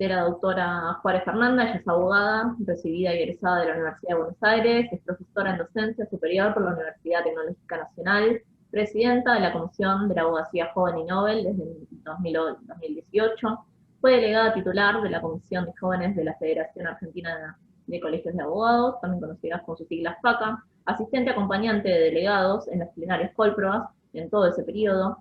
la doctora Juárez Fernanda. Ella es abogada, recibida y egresada de la Universidad de Buenos Aires, es profesora en docencia superior por la Universidad Tecnológica Nacional, presidenta de la Comisión de la Abogacía Joven y Nobel desde el 2018, fue delegada titular de la Comisión de Jóvenes de la Federación Argentina de Colegios de Abogados, también conocidas con sus siglas FACA, asistente acompañante de delegados en las plenarias Colproas en todo ese periodo,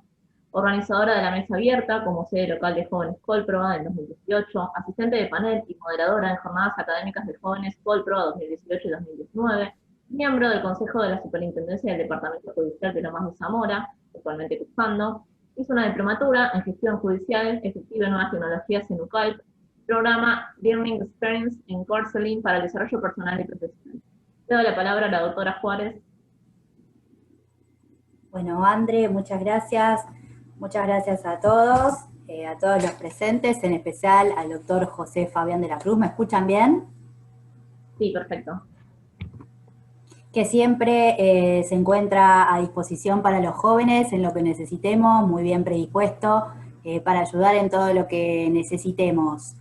organizadora de la mesa abierta como sede local de Jóvenes Colproa en 2018, asistente de panel y moderadora en jornadas académicas de Jóvenes Colproa 2018 y 2019, miembro del Consejo de la Superintendencia del Departamento Judicial de Lomas de Zamora, actualmente cursando, hizo una diplomatura en Gestión Judicial, Efectiva en Nuevas Tecnologías en UCALP, programa Learning Experience en Counseling para el Desarrollo Personal y Profesional. Le doy la palabra a la doctora Juárez. Bueno, André, muchas gracias. Muchas gracias a todos los presentes, en especial al doctor José Fabián de la Cruz. ¿Me escuchan bien? Sí, perfecto. Que siempre se encuentra a disposición para los jóvenes en lo que necesitemos, muy bien predispuesto para ayudar en todo lo que necesitemos.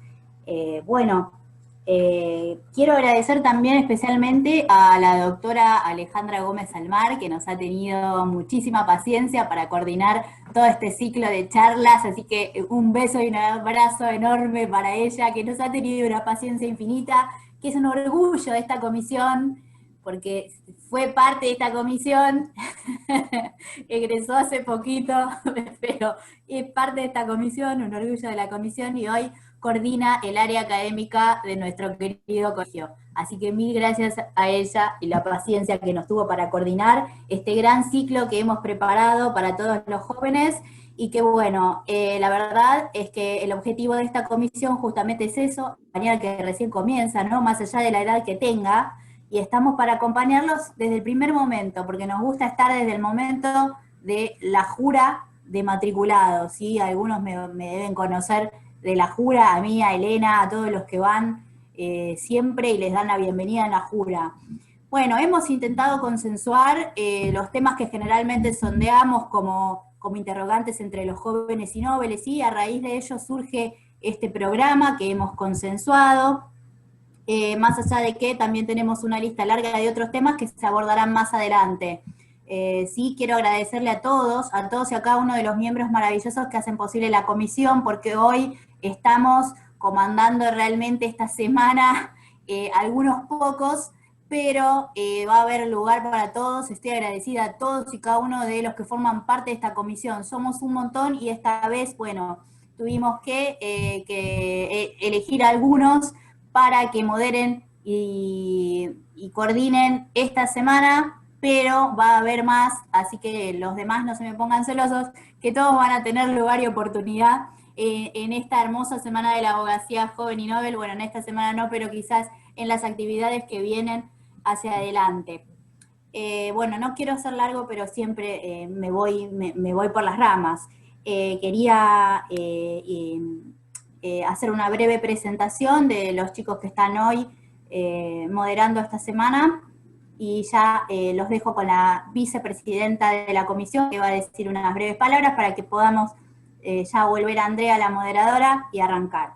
Quiero agradecer también especialmente a la doctora Alejandra Gómez Almar, que nos ha tenido muchísima paciencia para coordinar todo este ciclo de charlas, así que un beso y un abrazo enorme para ella, que nos ha tenido una paciencia infinita, que es un orgullo de esta comisión, porque fue parte de esta comisión, egresó hace poquito, pero es parte de esta comisión, un orgullo de la comisión, y hoy coordina el área académica de nuestro querido colegio. Así que mil gracias a ella y la paciencia que nos tuvo para coordinar este gran ciclo que hemos preparado para todos los jóvenes, y que bueno, la verdad es que el objetivo de esta comisión justamente es eso, acompañar al que recién comienza, ¿no? Más allá de la edad que tenga, y estamos para acompañarlos desde el primer momento, porque nos gusta estar desde el momento de la jura de matriculados, ¿sí? Algunos me deben conocer de la jura, a mí, a Elena, a todos los que van siempre y les dan la bienvenida en la jura. Bueno, hemos intentado consensuar los temas que generalmente sondeamos como interrogantes entre los jóvenes y nobles, y a raíz de ello surge este programa que hemos consensuado, más allá de que también tenemos una lista larga de otros temas que se abordarán más adelante. Sí, quiero agradecerle a todos y a cada uno de los miembros maravillosos que hacen posible la comisión, porque hoy estamos comandando realmente esta semana algunos pocos, pero va a haber lugar para todos. Estoy agradecida a todos y cada uno de los que forman parte de esta comisión. Somos un montón y esta vez, bueno, tuvimos que elegir a algunos para que moderen y coordinen esta semana, pero va a haber más, así que los demás no se me pongan celosos, que todos van a tener lugar y oportunidad en esta hermosa semana de la abogacía joven y Nobel. Bueno, en esta semana no, pero quizás en las actividades que vienen hacia adelante. Bueno, no quiero ser largo, pero siempre me voy por las ramas. Quería hacer una breve presentación de los chicos que están hoy moderando esta semana, y ya los dejo con la vicepresidenta de la comisión, que va a decir unas breves palabras para que podamos ya volver a Andrea, la moderadora, y arrancar.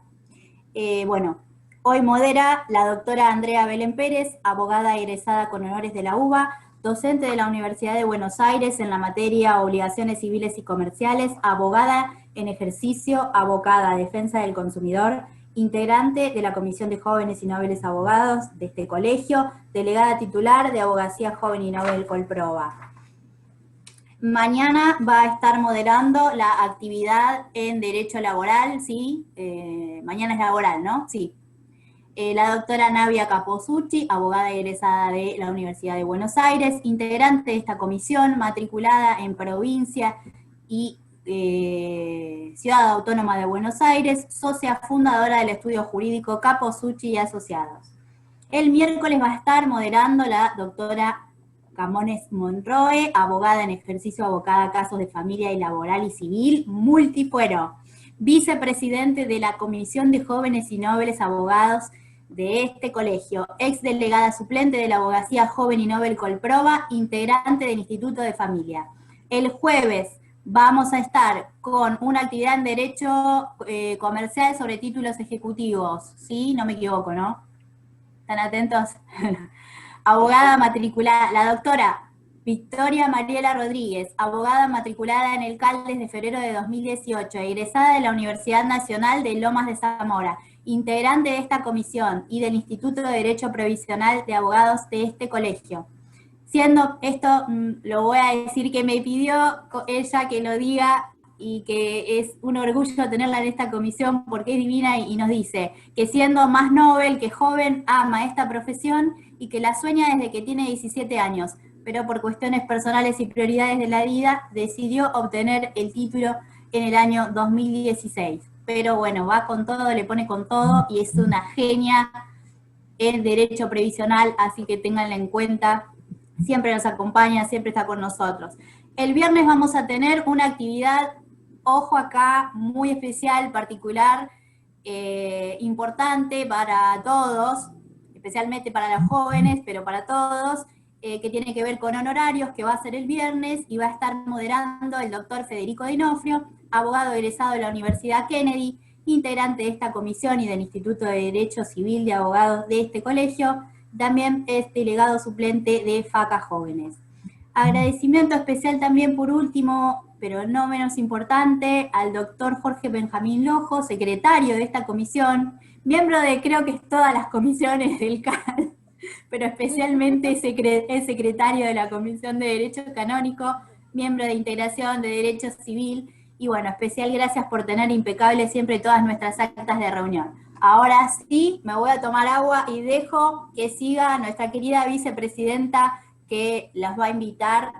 Bueno, hoy modera la doctora Andrea Belén Pérez, abogada egresada con honores de la UBA, docente de la Universidad de Buenos Aires en la materia Obligaciones Civiles y Comerciales, abogada en ejercicio, abogada a defensa del consumidor, integrante de la Comisión de Jóvenes y Nobles Abogados de este colegio, delegada titular de Abogacía Joven y Nobel Colproa. Mañana va a estar moderando la actividad en Derecho Laboral, ¿sí? Mañana es laboral, ¿no? Sí. La doctora Navia Capozzucci, abogada egresada de la Universidad de Buenos Aires, integrante de esta comisión, matriculada en provincia y Ciudad Autónoma de Buenos Aires, socia fundadora del estudio jurídico Capozzucci y Asociados. El miércoles va a estar moderando la doctora Camones Monroe, abogada en ejercicio, abocada a casos de familia y laboral y civil, multifuero, vicepresidente de la Comisión de Jóvenes y Nobles Abogados de este colegio, ex delegada suplente de la Abogacía Joven y Nobel Colproa, integrante del Instituto de Familia. El jueves vamos a estar con una actividad en Derecho Comercial sobre títulos ejecutivos, ¿sí? No me equivoco, ¿no? ¿Están atentos? Abogada matriculada, la doctora Victoria Mariela Rodríguez, abogada matriculada en el CAL desde febrero de 2018, egresada de la Universidad Nacional de Lomas de Zamora, integrante de esta comisión y del Instituto de Derecho Provisional de Abogados de este colegio. Siendo esto, lo voy a decir que me pidió ella que lo diga y que es un orgullo tenerla en esta comisión porque es divina y nos dice que siendo más novel que joven ama esta profesión y que la sueña desde que tiene 17 años, pero por cuestiones personales y prioridades de la vida decidió obtener el título en el año 2016. Pero bueno, va con todo, le pone con todo y es una genia en derecho previsional, así que ténganla en cuenta. Siempre nos acompaña, siempre está con nosotros. El viernes vamos a tener una actividad, ojo acá, muy especial, particular, importante para todos, especialmente para los jóvenes, pero para todos, que tiene que ver con honorarios, que va a ser el viernes, y va a estar moderando el doctor Federico Dinofrio, abogado egresado de la Universidad Kennedy, integrante de esta comisión y del Instituto de Derecho Civil de Abogados de este colegio. También es delegado suplente de FACA Jóvenes. Agradecimiento especial también, por último, pero no menos importante, al doctor Jorge Benjamín Lojo, secretario de esta comisión, miembro de creo que todas las comisiones del CAL, pero especialmente es secretario de la Comisión de Derecho Canónico, miembro de Integración de Derecho Civil, y bueno, especial gracias por tener impecables siempre todas nuestras actas de reunión. Ahora sí, me voy a tomar agua y dejo que siga nuestra querida vicepresidenta, que las va a invitar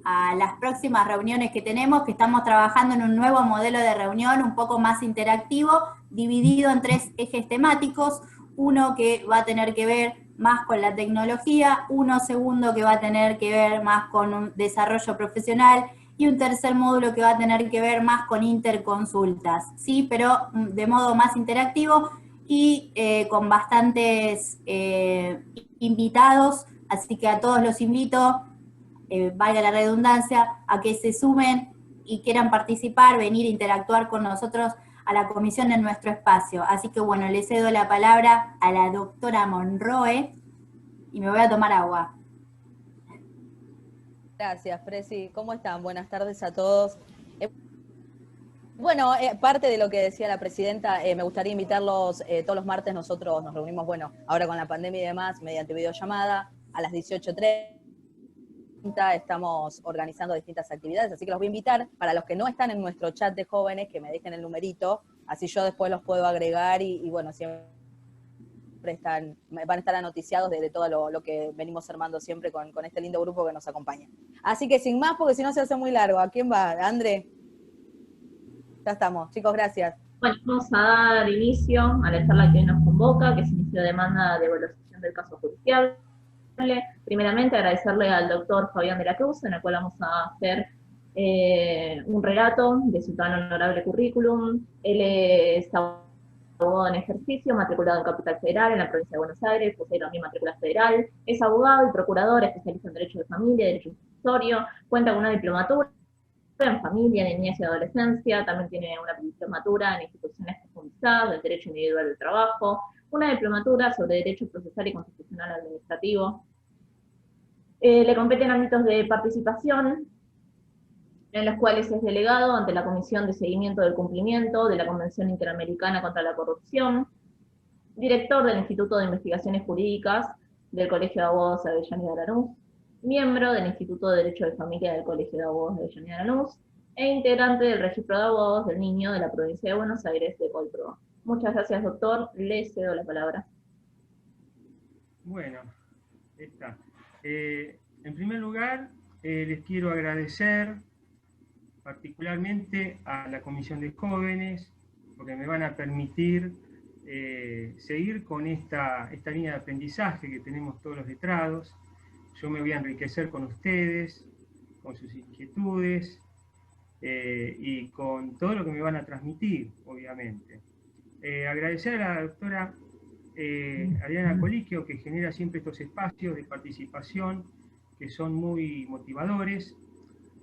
a las próximas reuniones que tenemos, que estamos trabajando en un nuevo modelo de reunión un poco más interactivo, dividido en 3 ejes temáticos, uno que va a tener que ver más con la tecnología, uno segundo que va a tener que ver más con un desarrollo profesional, y un tercer módulo que va a tener que ver más con interconsultas, ¿sí? Pero de modo más interactivo y con bastantes invitados, así que a todos los invito, valga la redundancia, a que se sumen y quieran participar, venir a interactuar con nosotros a la comisión en nuestro espacio. Así que bueno, le cedo la palabra a la doctora Monroe y me voy a tomar agua. Gracias, Presi. ¿Cómo están? Buenas tardes a todos. Bueno, parte de lo que decía la presidenta, me gustaría invitarlos, todos los martes nosotros nos reunimos, bueno, ahora con la pandemia y demás, mediante videollamada, a las 18:30 estamos organizando distintas actividades, así que los voy a invitar, para los que no están en nuestro chat de jóvenes, que me dejen el numerito, así yo después los puedo agregar y bueno, siempre van a estar anoticiados de todo lo que venimos armando siempre con este lindo grupo que nos acompaña. Así que sin más, porque si no se hace muy largo. ¿A quién va? ¿André? Ya estamos. Chicos, gracias. Bueno, vamos a dar inicio a la charla que hoy nos convoca, que es inicio de demanda de evaluación del caso judicial. Primeramente, agradecerle al doctor Fabián de la Cruz, en el cual vamos a hacer un relato de su tan honorable currículum. Él es abogado en ejercicio, matriculado en Capital Federal, en la provincia de Buenos Aires, posee también matrícula federal, es abogado y procurador, especialista en Derecho de Familia, Derecho Sucesorio, cuenta con una diplomatura en familia, niñez y adolescencia, también tiene una diplomatura en instituciones profundizadas del derecho individual del trabajo, una diplomatura sobre derecho procesal y constitucional administrativo. Le competen ámbitos de participación, en los cuales es delegado ante la Comisión de Seguimiento del Cumplimiento de la Convención Interamericana contra la Corrupción, director del Instituto de Investigaciones Jurídicas del Colegio de Abogados de Avellaneda de Lanús, miembro del Instituto de Derecho de Familia del Colegio de Abogados de Avellaneda de Lanús, e integrante del Registro de Abogados del Niño de la Provincia de Buenos Aires de Colproa. Muchas gracias, doctor. Le cedo la palabra. Bueno, está. En primer lugar, les quiero agradecer particularmente a la Comisión de Jóvenes, porque me van a permitir seguir con esta línea de aprendizaje que tenemos todos los letrados. Yo me voy a enriquecer con ustedes, con sus inquietudes y con todo lo que me van a transmitir, obviamente. Agradecer a la doctora Adriana Colicchio, que genera siempre estos espacios de participación que son muy motivadores,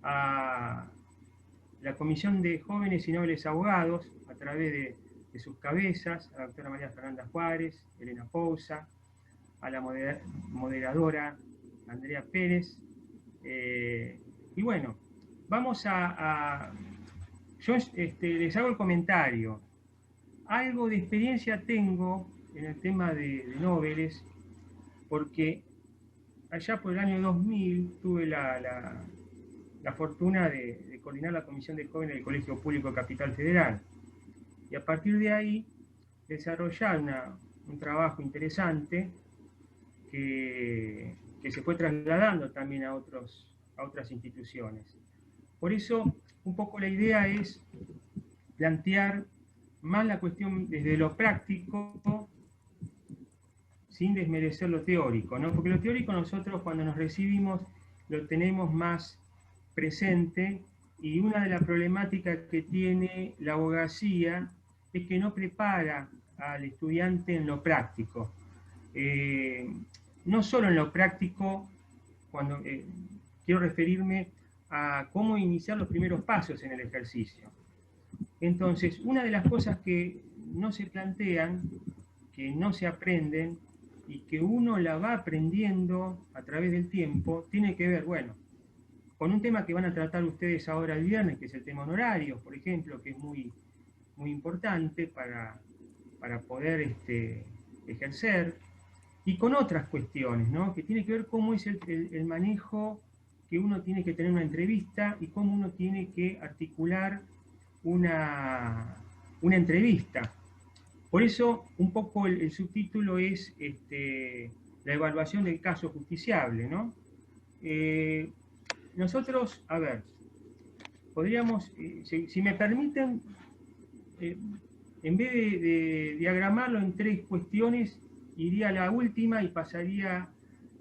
a la Comisión de Jóvenes y Nobles Abogados, a través de sus cabezas, a la doctora María Fernanda Juárez, Elena Pousa, a la moderadora Andrea Pérez. Y bueno, vamos yo les hago el comentario. Algo de experiencia tengo en el tema de Nobeles, porque allá por el año 2000 tuve la fortuna de coordinar la Comisión de Jóvenes del Colegio Público Capital Federal. Y a partir de ahí desarrollar un trabajo interesante que se fue trasladando también a otras instituciones. Por eso, un poco la idea es plantear más la cuestión desde lo práctico, sin desmerecer lo teórico, ¿no? Porque lo teórico nosotros cuando nos recibimos lo tenemos más presente, y una de las problemáticas que tiene la abogacía es que no prepara al estudiante en lo práctico. No solo en lo práctico, cuando quiero referirme a cómo iniciar los primeros pasos en el ejercicio. Entonces, una de las cosas que no se plantean, que no se aprenden, y que uno la va aprendiendo a través del tiempo, tiene que ver, bueno, con un tema que van a tratar ustedes ahora el viernes, que es el tema honorarios, por ejemplo, que es muy, muy importante para poder ejercer, y con otras cuestiones, ¿no? Que tiene que ver cómo es el manejo que uno tiene que tener en una entrevista y cómo uno tiene que articular una entrevista. Por eso, un poco el subtítulo es la evaluación del caso justiciable, ¿no? Nosotros, a ver, podríamos, si me permiten, en vez de diagramarlo en 3 cuestiones, iría a la última y pasaría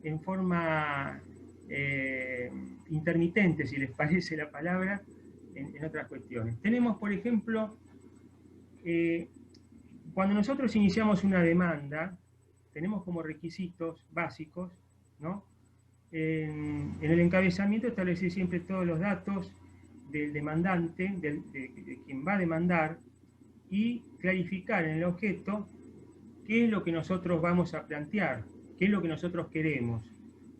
en forma intermitente, si les parece la palabra, en otras cuestiones. Tenemos, por ejemplo, cuando nosotros iniciamos una demanda, tenemos como requisitos básicos, ¿no? En el encabezamiento establecer siempre todos los datos del demandante, de quien va a demandar, y clarificar en el objeto qué es lo que nosotros vamos a plantear, qué es lo que nosotros queremos.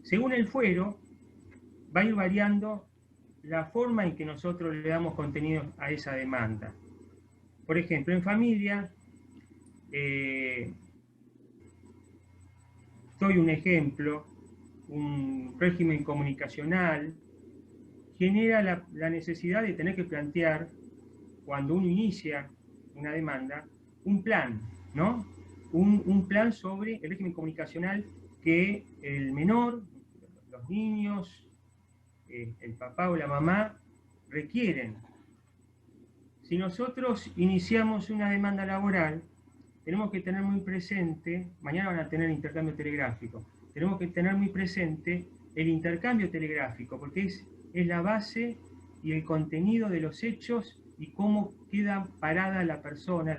Según el fuero, va a ir variando la forma en que nosotros le damos contenido a esa demanda. Por ejemplo, en familia, doy un ejemplo, un régimen comunicacional genera la necesidad de tener que plantear, cuando uno inicia una demanda, un plan, ¿no? Un plan sobre el régimen comunicacional que el menor, los niños, el papá o la mamá requieren. Si nosotros iniciamos una demanda laboral, tenemos que tener muy presente, mañana van a tener intercambio telegráfico, tenemos que tener muy presente el intercambio telegráfico, porque es la base y el contenido de los hechos y cómo queda parada la persona,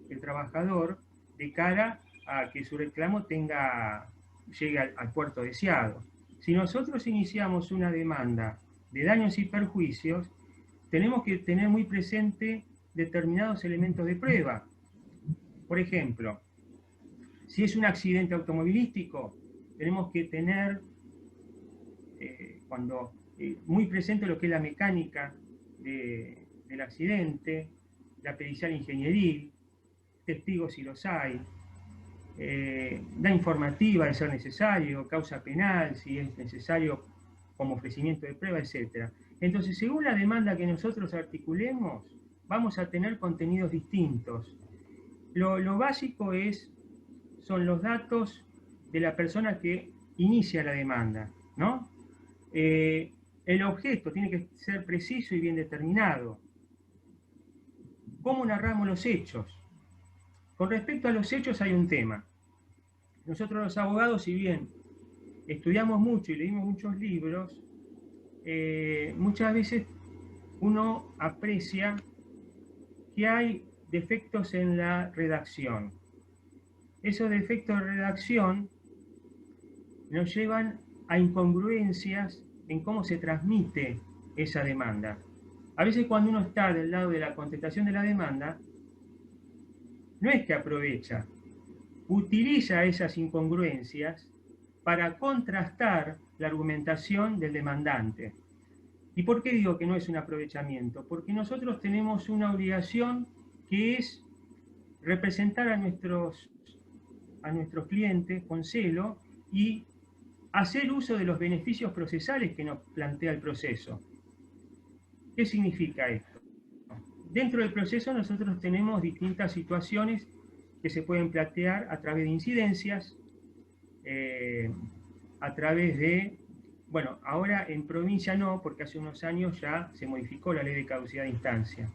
el trabajador, de cara a que su reclamo llegue al puerto deseado. Si nosotros iniciamos una demanda de daños y perjuicios, tenemos que tener muy presente determinados elementos de prueba. Por ejemplo, si es un accidente automovilístico, tenemos que tener muy presente lo que es la mecánica del accidente, la pericial ingenieril, testigos si los hay, la informativa de ser necesario, causa penal si es necesario como ofrecimiento de prueba, etc. Entonces, según la demanda que nosotros articulemos, vamos a tener contenidos distintos. Lo básico son los datos de la persona que inicia la demanda, ¿no? El objeto tiene que ser preciso y bien determinado. ¿Cómo narramos los hechos? Con respecto a los hechos hay un tema. Nosotros los abogados, si bien estudiamos mucho y leímos muchos libros, muchas veces uno aprecia que hay defectos en la redacción. Esos defectos de redacción nos llevan a incongruencias en cómo se transmite esa demanda. A veces cuando uno está del lado de la contestación de la demanda, no es que aprovecha, utiliza esas incongruencias para contrastar la argumentación del demandante. ¿Y por qué digo que no es un aprovechamiento? Porque nosotros tenemos una obligación que es representar a nuestros clientes con celo y hacer uso de los beneficios procesales que nos plantea el proceso. ¿Qué significa esto? Dentro del proceso nosotros tenemos distintas situaciones que se pueden plantear a través de incidencias, a través de, bueno, ahora en provincia no, porque hace unos años ya se modificó la ley de caducidad de instancia,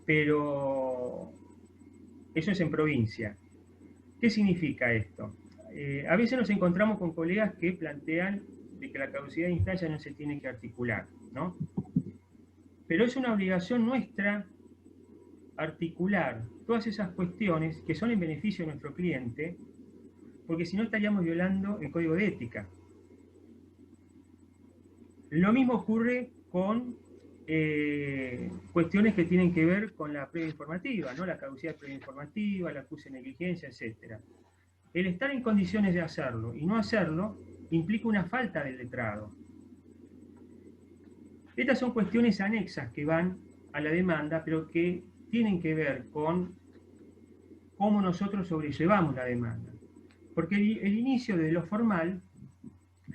pero eso es en provincia. ¿Qué significa esto? A veces nos encontramos con colegas que plantean de que la caducidad de instancia no se tiene que articular, ¿no? Pero es una obligación nuestra articular todas esas cuestiones que son en beneficio de nuestro cliente, porque si no estaríamos violando el código de ética. Lo mismo ocurre con cuestiones que tienen que ver con la prueba informativa, ¿no? La caducidad de prueba informativa, la acuse de negligencia, etc. El estar en condiciones de hacerlo y no hacerlo implica una falta del letrado. Estas son cuestiones anexas que van a la demanda, pero que tienen que ver con cómo nosotros sobrellevamos la demanda. Porque el inicio de lo formal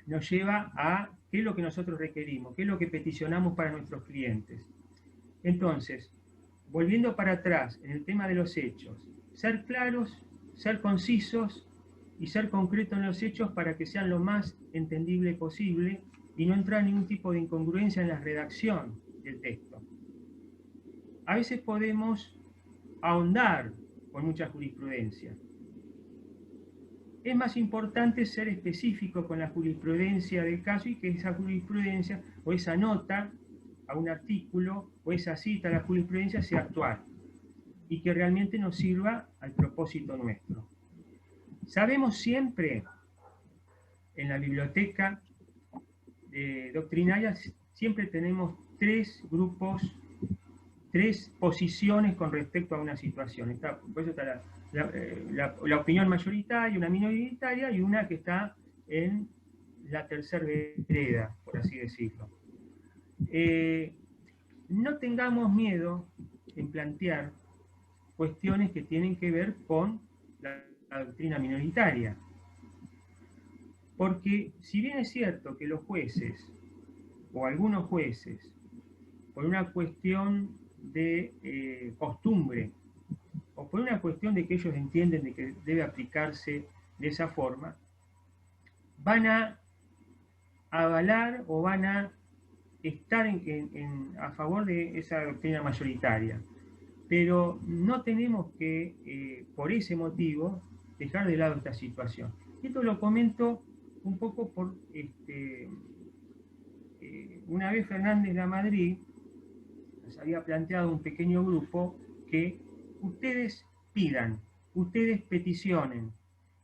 nos lleva a qué es lo que nosotros requerimos, qué es lo que peticionamos para nuestros clientes. Entonces, volviendo para atrás en el tema de los hechos, ser claros, ser concisos y ser concretos en los hechos para que sean lo más entendible posible y no entrar en ningún tipo de incongruencia en la redacción del texto. A veces podemos ahondar con mucha jurisprudencia. Es más importante ser específico con la jurisprudencia del caso y que esa jurisprudencia o esa nota a un artículo o esa cita a la jurisprudencia sea actual y que realmente nos sirva al propósito nuestro. Sabemos siempre en la biblioteca doctrinaria, siempre tenemos tres grupos, tres posiciones con respecto a una situación. Por eso está la opinión mayoritaria, una minoritaria y una que está en la tercera vereda, por así decirlo. No tengamos miedo en plantear cuestiones que tienen que ver con la doctrina minoritaria. Porque si bien es cierto que los jueces, o algunos jueces, por una cuestión de costumbre, o por una cuestión de que ellos entienden de que debe aplicarse de esa forma, van a avalar o van a estar a favor de esa doctrina mayoritaria. Pero no tenemos que, por ese motivo, dejar de lado esta situación. Esto lo comento un poco por una vez Fernández Lamadrid nos había planteado un pequeño grupo que ustedes pidan, ustedes peticionen,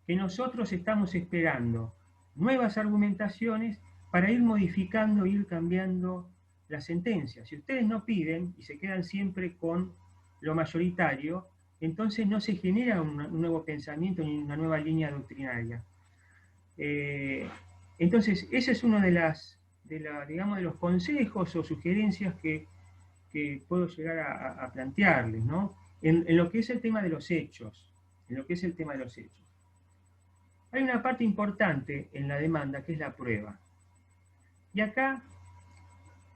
que nosotros estamos esperando nuevas argumentaciones para ir modificando, ir cambiando la sentencia. Si ustedes no piden y se quedan siempre con lo mayoritario, entonces no se genera un nuevo pensamiento ni una nueva línea doctrinaria. Entonces, ese es uno de los consejos o sugerencias que puedo llegar a plantearles, ¿no? En lo que es el tema de los hechos, Hay una parte importante en la demanda que es la prueba. Y acá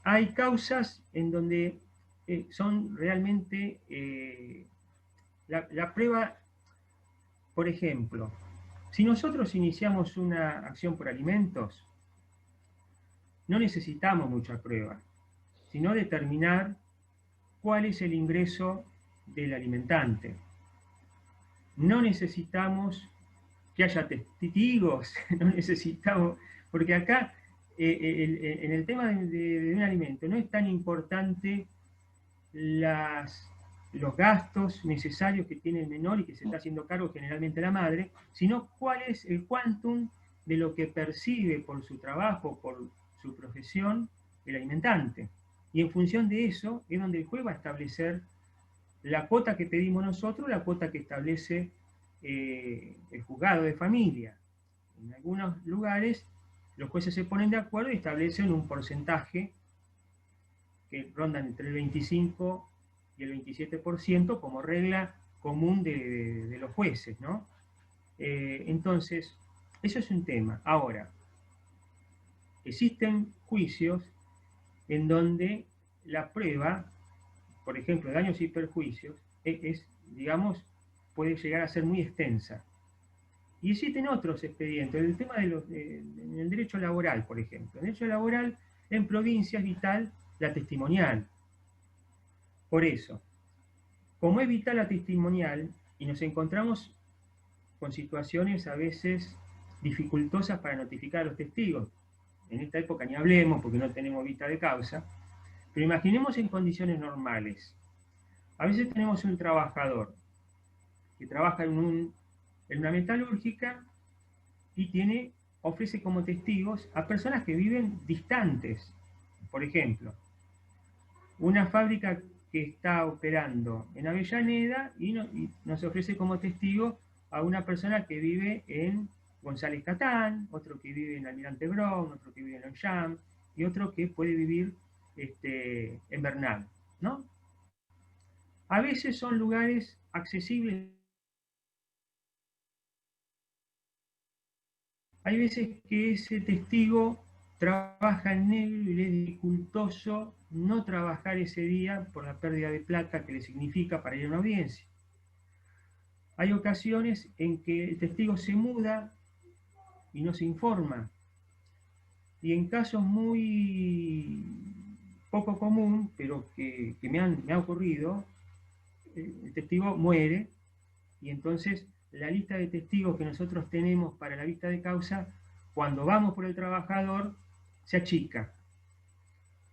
hay causas en donde son realmente la prueba, por ejemplo, si nosotros iniciamos una acción por alimentos, no necesitamos mucha prueba, sino determinar cuál es el ingreso del alimentante. No necesitamos que haya testigos, no necesitamos, porque acá en el tema de un alimento no es tan importante los gastos necesarios que tiene el menor y que se está haciendo cargo generalmente la madre, sino cuál es el quantum de lo que percibe por su trabajo, por su profesión, el alimentante. Y en función de eso es donde el juez va a establecer la cuota que pedimos nosotros, la cuota que establece el juzgado de familia. En algunos lugares los jueces se ponen de acuerdo y establecen un porcentaje que rondan entre el 25 y el 27% como regla común de los jueces, ¿no? Entonces, eso es un tema. Ahora, existen juicios en donde la prueba, por ejemplo, daños y perjuicios, digamos, puede llegar a ser muy extensa. Y existen otros expedientes, el tema en el derecho laboral, por ejemplo. En el derecho laboral, en provincia es vital la testimonial. Por eso, como es vital la testimonial, y nos encontramos con situaciones a veces dificultosas para notificar a los testigos, en esta época ni hablemos porque no tenemos vista de causa, pero imaginemos en condiciones normales. A veces tenemos un trabajador que trabaja en una metalúrgica y ofrece como testigos a personas que viven distantes. Por ejemplo, una fábrica que está operando en Avellaneda y nos ofrece como testigo a una persona que vive en González Catán, otro que vive en Almirante Brown, otro que vive en Longchamp y otro que puede vivir en Bernal, ¿no? A veces son lugares accesibles. Hay veces que ese testigo trabaja en negro y le es dificultoso no trabajar ese día por la pérdida de plata que le significa para ir a una audiencia. Hay ocasiones en que el testigo se muda y no se informa. Y en casos muy poco común, pero que me ha ocurrido, el testigo muere y entonces la lista de testigos que nosotros tenemos para la vista de causa, cuando vamos por el trabajador, se achica.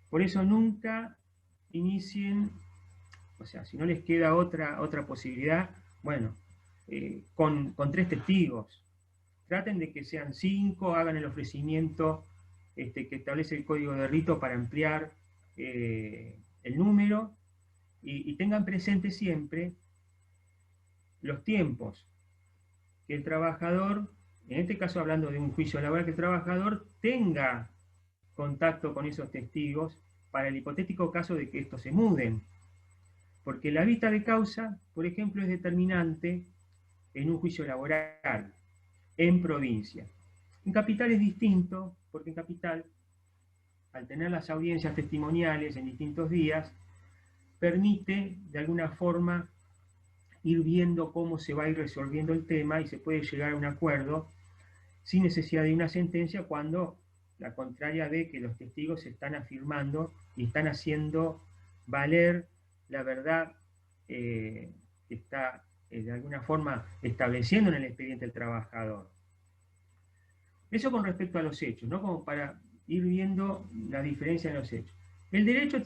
Por eso nunca inicien, o sea, si no les queda otra posibilidad, bueno, con 3 testigos. Traten de que sean 5, hagan el ofrecimiento que establece el código de rito para ampliar el número y tengan presente siempre los tiempos que el trabajador, en este caso hablando de un juicio laboral, que el trabajador tenga contacto con esos testigos para el hipotético caso de que estos se muden. Porque la vista de causa, por ejemplo, es determinante en un juicio laboral, en provincia. En capital es distinto, porque en capital, al tener las audiencias testimoniales en distintos días, permite de alguna forma ir viendo cómo se va a ir resolviendo el tema y se puede llegar a un acuerdo sin necesidad de una sentencia cuando la contraria ve que los testigos se están afirmando y están haciendo valer la verdad que está de alguna forma estableciendo en el expediente el trabajador. Eso con respecto a los hechos, ¿no? Como para ir viendo la diferencia en los hechos. El derecho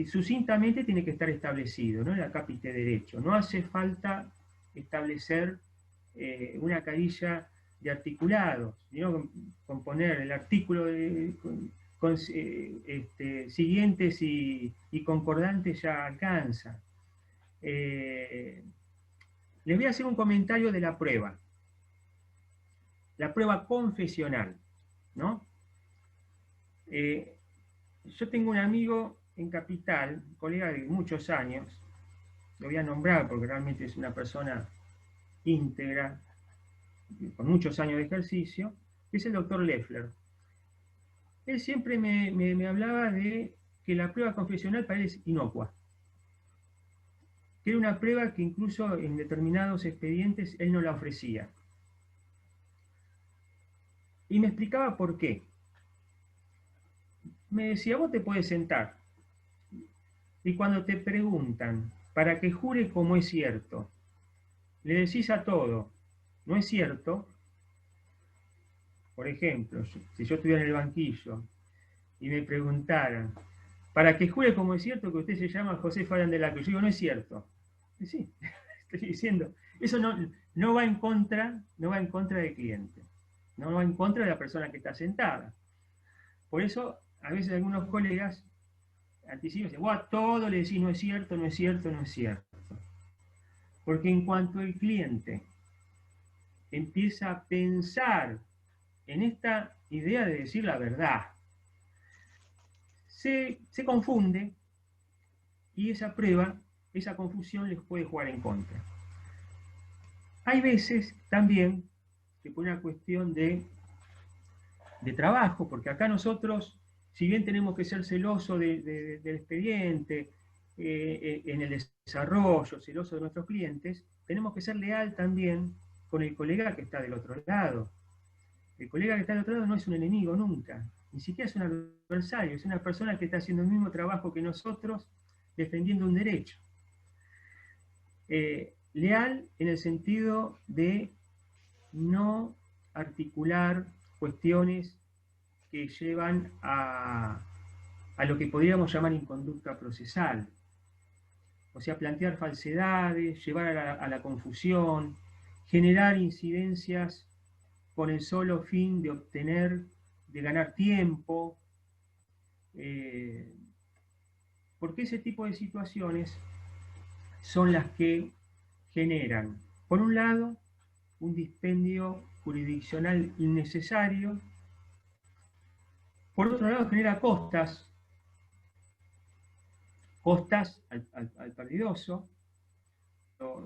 sucintamente tiene que estar establecido, ¿no? En la capite derecho. No hace falta establecer una carilla de articulados, sino con poner el artículo siguientes y concordantes ya alcanza. Les voy a hacer un comentario de la prueba confesional, ¿no? Yo tengo un amigo en Capital, colega de muchos años, lo voy a nombrar porque realmente es una persona íntegra, con muchos años de ejercicio, que es el doctor Leffler. Él siempre me hablaba de que la prueba confesional para él es inocua, que era una prueba que incluso en determinados expedientes él no la ofrecía. Y me explicaba por qué. Me decía, vos te puedes sentar, y cuando te preguntan, para que jure como es cierto, le decís a todo, no es cierto. Por ejemplo, si yo estuviera en el banquillo y me preguntaran, para que jure como es cierto que usted se llama José Fabián de la Cruz, yo digo, no es cierto. Y sí, estoy diciendo, eso no va en contra del cliente, no va en contra de la persona que está sentada. Por eso, a veces algunos colegas anticipa, dice, "Buah, todo le decís no es cierto, no es cierto, no es cierto". Porque en cuanto el cliente empieza a pensar en esta idea de decir la verdad, se confunde, y esa prueba, esa confusión les puede jugar en contra. Hay veces también que por una cuestión de trabajo, porque acá nosotros, si bien tenemos que ser celosos del expediente, en el desarrollo, celosos de nuestros clientes, tenemos que ser leal también con el colega que está del otro lado. El colega que está del otro lado no es un enemigo nunca, ni siquiera es un adversario, es una persona que está haciendo el mismo trabajo que nosotros, defendiendo un derecho. Leal en el sentido de no articular cuestiones que llevan a lo que podríamos llamar inconducta procesal. O sea, plantear falsedades, llevar a la confusión, generar incidencias con el solo fin de obtener, de ganar tiempo, porque ese tipo de situaciones son las que generan, por un lado, un dispendio jurisdiccional innecesario, por otro lado genera costas al perdidoso.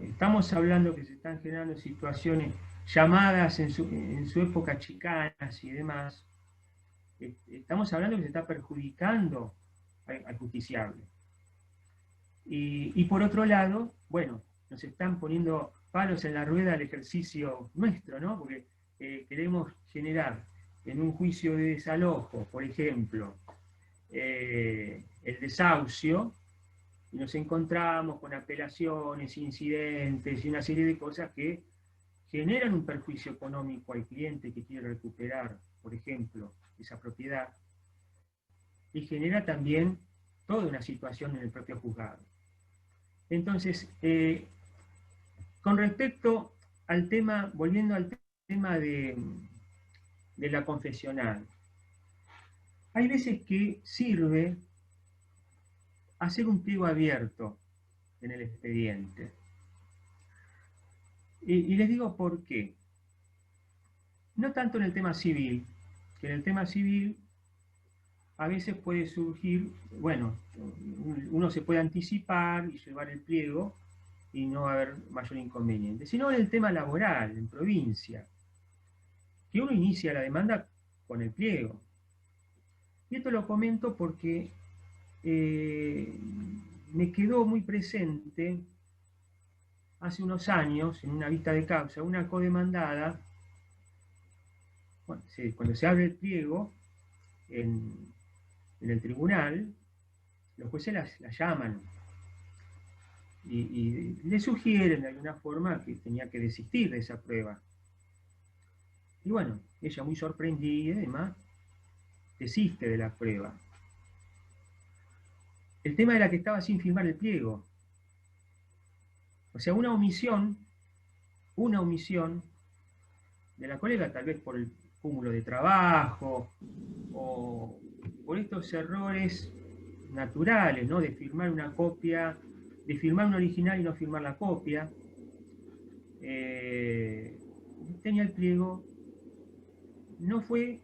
Estamos hablando que se están generando situaciones llamadas en su época chicanas y demás. Estamos hablando que se está perjudicando al justiciable. Y por otro lado, bueno, nos están poniendo palos en la rueda al ejercicio nuestro, ¿no? Porque queremos generar en un juicio de desalojo, por ejemplo, el desahucio, y nos encontramos con apelaciones, incidentes y una serie de cosas que generan un perjuicio económico al cliente que quiere recuperar, por ejemplo, esa propiedad, y genera también toda una situación en el propio juzgado. Entonces, con respecto al tema, volviendo al tema de la confesional, hay veces que sirve hacer un pliego abierto en el expediente. Y les digo por qué. No tanto en el tema civil, que en el tema civil a veces puede surgir, bueno, uno se puede anticipar y llevar el pliego y no va a haber mayor inconveniente, sino en el tema laboral, en provincia, que uno inicia la demanda con el pliego. Y esto lo comento porque me quedó muy presente hace unos años, en una vista de causa, una codemandada, bueno, cuando se abre el pliego en el tribunal, los jueces la llaman y le sugieren de alguna forma que tenía que desistir de esa prueba. Y bueno, ella muy sorprendida y demás, desiste de la prueba. El tema era que estaba sin firmar el pliego. O sea, una omisión de la colega, tal vez por el cúmulo de trabajo o por estos errores naturales, ¿no? De firmar una copia, de firmar un original y no firmar la copia. Tenía el pliego. No fue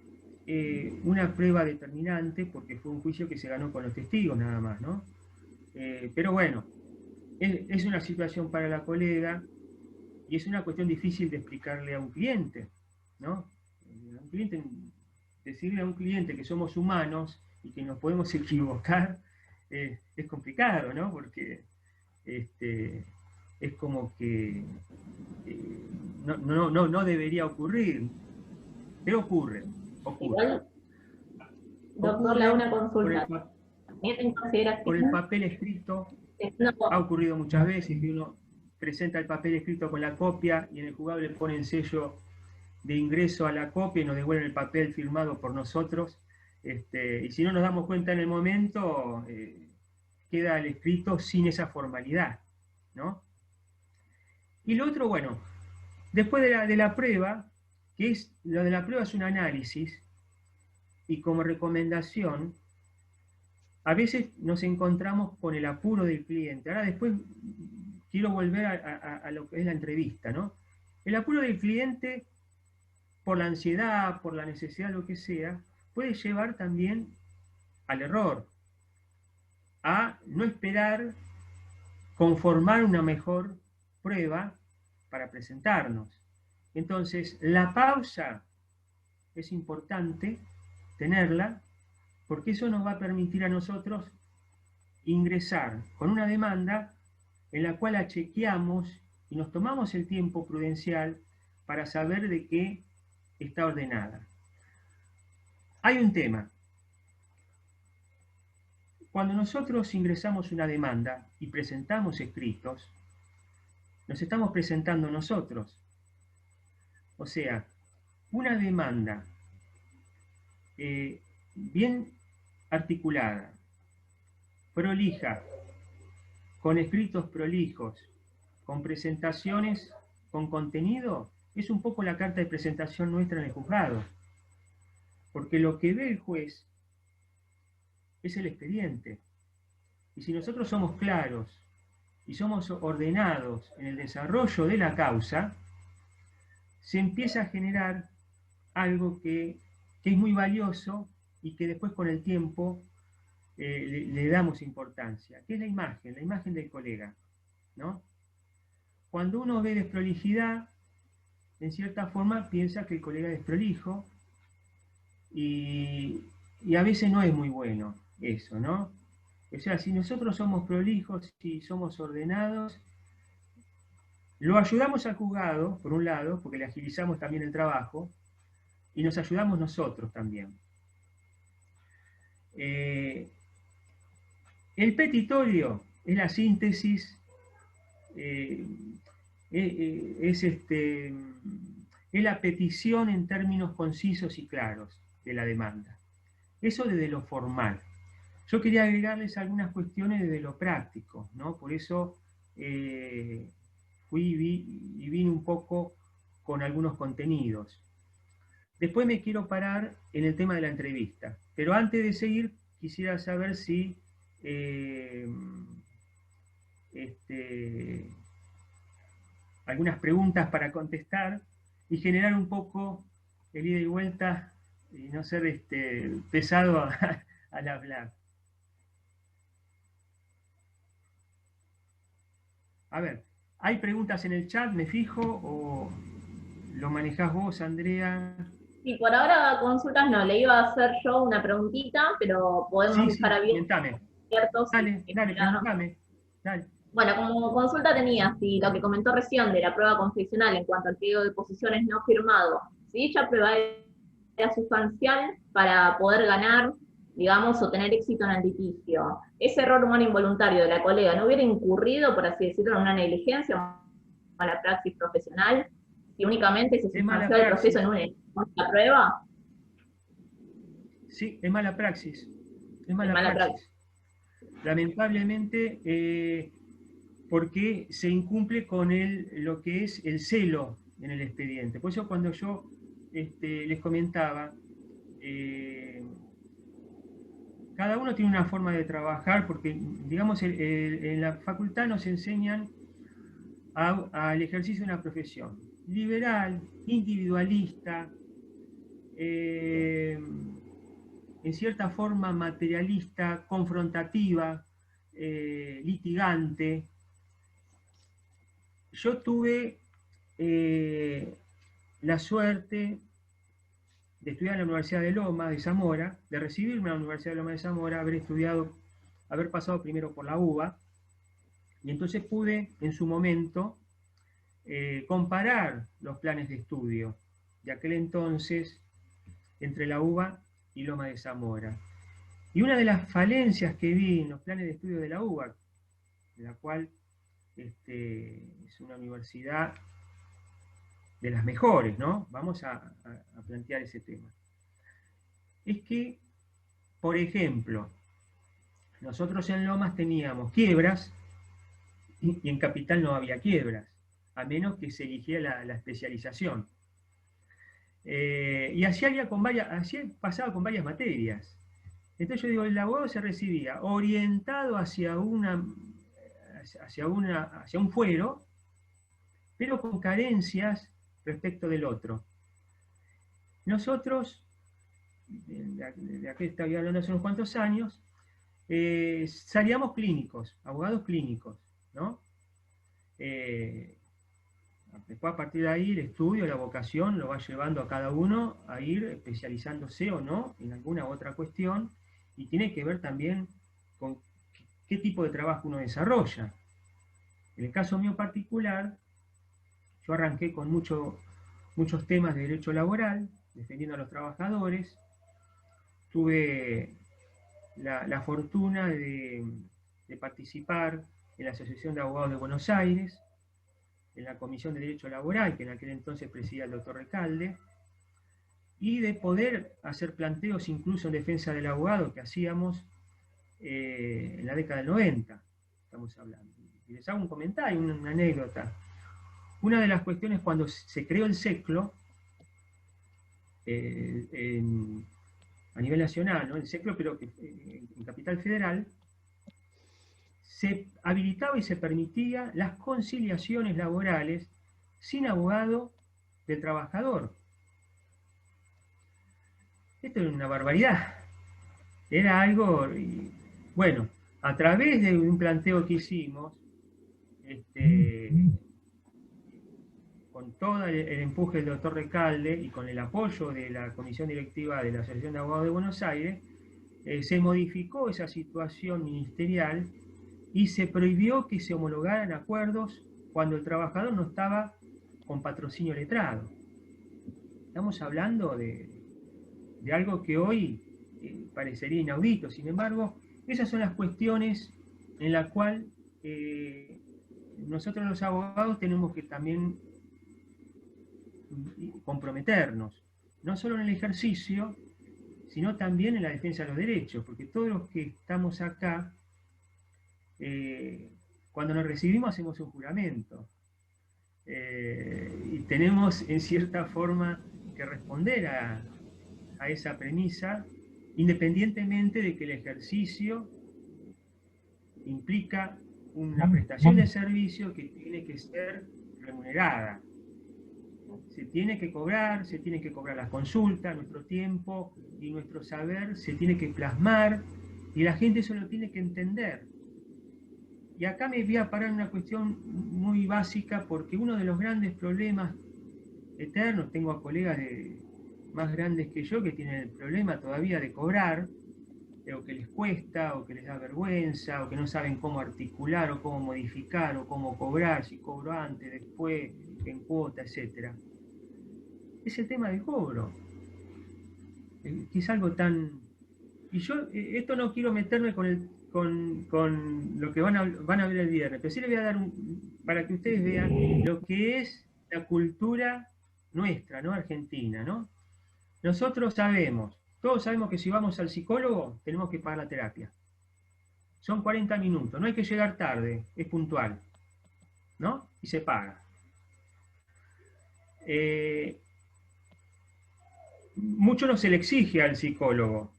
una prueba determinante porque fue un juicio que se ganó con los testigos nada más, ¿no? Pero bueno, es una situación para la colega y es una cuestión difícil de explicarle a un cliente, ¿no? Decirle a un cliente que somos humanos y que nos podemos equivocar es complicado, ¿no? Porque es como que no debería ocurrir, pero ocurre. Igual, doctor, le hago una consulta. Por el papel escrito, ha ocurrido muchas veces que uno presenta el papel escrito con la copia y en el juzgado le ponen sello de ingreso a la copia y nos devuelven el papel firmado por nosotros. Y si no nos damos cuenta en el momento, queda el escrito sin esa formalidad, ¿no? Y lo otro, bueno, después de la prueba, que es, lo de la prueba es un análisis, y como recomendación, a veces nos encontramos con el apuro del cliente. Ahora después quiero volver a lo que es la entrevista, ¿no? El apuro del cliente, por la ansiedad, por la necesidad, lo que sea, puede llevar también al error, a no esperar conformar una mejor prueba para presentarnos. Entonces, la pausa es importante tenerla, porque eso nos va a permitir a nosotros ingresar con una demanda en la cual la chequeamos y nos tomamos el tiempo prudencial para saber de qué está ordenada. Hay un tema. Cuando nosotros ingresamos una demanda y presentamos escritos, nos estamos presentando nosotros. O sea, una demanda bien articulada, prolija, con escritos prolijos, con presentaciones con contenido, es un poco la carta de presentación nuestra en el juzgado. Porque lo que ve el juez es el expediente. Y si nosotros somos claros y somos ordenados en el desarrollo de la causa, se empieza a generar algo que es muy valioso y que después con el tiempo le damos importancia, que es la imagen del colega, ¿no? Cuando uno ve desprolijidad, en cierta forma piensa que el colega es desprolijo y a veces no es muy bueno eso, ¿no? O sea, si nosotros somos prolijos y somos ordenados, lo ayudamos al juzgado, por un lado, porque le agilizamos también el trabajo, y nos ayudamos nosotros también. El petitorio es la síntesis, es la petición en términos concisos y claros de la demanda. Eso desde lo formal. Yo quería agregarles algunas cuestiones desde lo práctico, ¿no? Por eso vine un poco con algunos contenidos. Después me quiero parar en el tema de la entrevista, pero antes de seguir quisiera saber si algunas preguntas para contestar y generar un poco el ida y vuelta y no ser pesado al hablar. A ver, ¿hay preguntas en el chat, me fijo, o lo manejás vos, Andrea? Sí, por ahora consultas no, le iba a hacer yo una preguntita, pero podemos estar abiertos. Dale, preguntame. Dale. Bueno, como consulta tenía, si lo que comentó recién de la prueba confesional en cuanto al pliego de posiciones no firmado, si dicha prueba era sustancial para poder ganar, digamos, o tener éxito en el litigio, ¿ese error humano involuntario de la colega no hubiera incurrido, por así decirlo, en una negligencia, una mala praxis profesional, si únicamente se sustanció el proceso en una prueba? Sí, es mala praxis. Es mala praxis. Lamentablemente, porque se incumple con lo que es el celo en el expediente. Por eso cuando yo les comentaba, cada uno tiene una forma de trabajar, porque, digamos, en la facultad nos enseñan al ejercicio de una profesión liberal, individualista, en cierta forma materialista, confrontativa, litigante. Yo tuve la suerte de estudiar en la Universidad de Lomas de Zamora, de recibirme en la Universidad de Lomas de Zamora, haber pasado primero por la UBA, y entonces pude en su momento comparar los planes de estudio de aquel entonces entre la UBA y Lomas de Zamora. Y una de las falencias que vi en los planes de estudio de la UBA, de la cual es una universidad de las mejores, ¿no? Vamos a plantear ese tema. Es que, por ejemplo, nosotros en Lomas teníamos quiebras y en Capital no había quiebras, a menos que se eligiera la especialización. Y así pasaba con varias materias. Entonces yo digo, el abogado se recibía orientado hacia un fuero, pero con carencias respecto del otro. Nosotros, de aquí estoy hablando hace unos cuantos años, salíamos clínicos, abogados clínicos, ¿no? Después, a partir de ahí, el estudio, la vocación, lo va llevando a cada uno a ir especializándose o no en alguna otra cuestión, y tiene que ver también con qué tipo de trabajo uno desarrolla. En el caso mío particular, yo arranqué con muchos temas de derecho laboral, defendiendo a los trabajadores. Tuve la fortuna de participar en la Asociación de Abogados de Buenos Aires, en la Comisión de Derecho Laboral, que en aquel entonces presidía el doctor Recalde, y de poder hacer planteos incluso en defensa del abogado que hacíamos en la década del 90, estamos hablando. Y les hago un comentario, una anécdota. Una de las cuestiones cuando se creó el SECLO, a nivel nacional, ¿no? El SECLO, pero en Capital Federal, se habilitaba y se permitía las conciliaciones laborales sin abogado del trabajador. Esto era una barbaridad. Era algo, bueno, a través de un planteo que hicimos, con todo el empuje del doctor Recalde y con el apoyo de la comisión directiva de la Asociación de Abogados de Buenos Aires, se modificó esa situación ministerial y se prohibió que se homologaran acuerdos cuando el trabajador no estaba con patrocinio letrado. Estamos hablando de algo que hoy parecería inaudito. Sin embargo, esas son las cuestiones en las cuales nosotros los abogados tenemos que también comprometernos, no solo en el ejercicio, sino también en la defensa de los derechos, porque todos los que estamos acá, cuando nos recibimos hacemos un juramento, y tenemos en cierta forma que responder a esa premisa, independientemente de que el ejercicio implica una prestación de servicio que tiene que ser remunerada. Se tiene que cobrar las consultas, nuestro tiempo y nuestro saber se tiene que plasmar, y la gente eso lo tiene que entender. Y acá me voy a parar en una cuestión muy básica, porque uno de los grandes problemas eternos, tengo a colegas más grandes que yo que tienen el problema todavía de cobrar, o que les cuesta, o que les da vergüenza, o que no saben cómo articular, o cómo modificar, o cómo cobrar, si cobro antes, después, en cuota, etc. Es el tema del cobro, que es algo tan... Y yo, esto no quiero meterme con lo que van a ver el viernes, pero sí les voy a dar para que ustedes vean lo que es la cultura nuestra, ¿no? Argentina, ¿no? Nosotros todos sabemos que si vamos al psicólogo tenemos que pagar la terapia. Son 40 minutos, no hay que llegar tarde, es puntual, ¿no? Y se paga. Mucho no se le exige al psicólogo,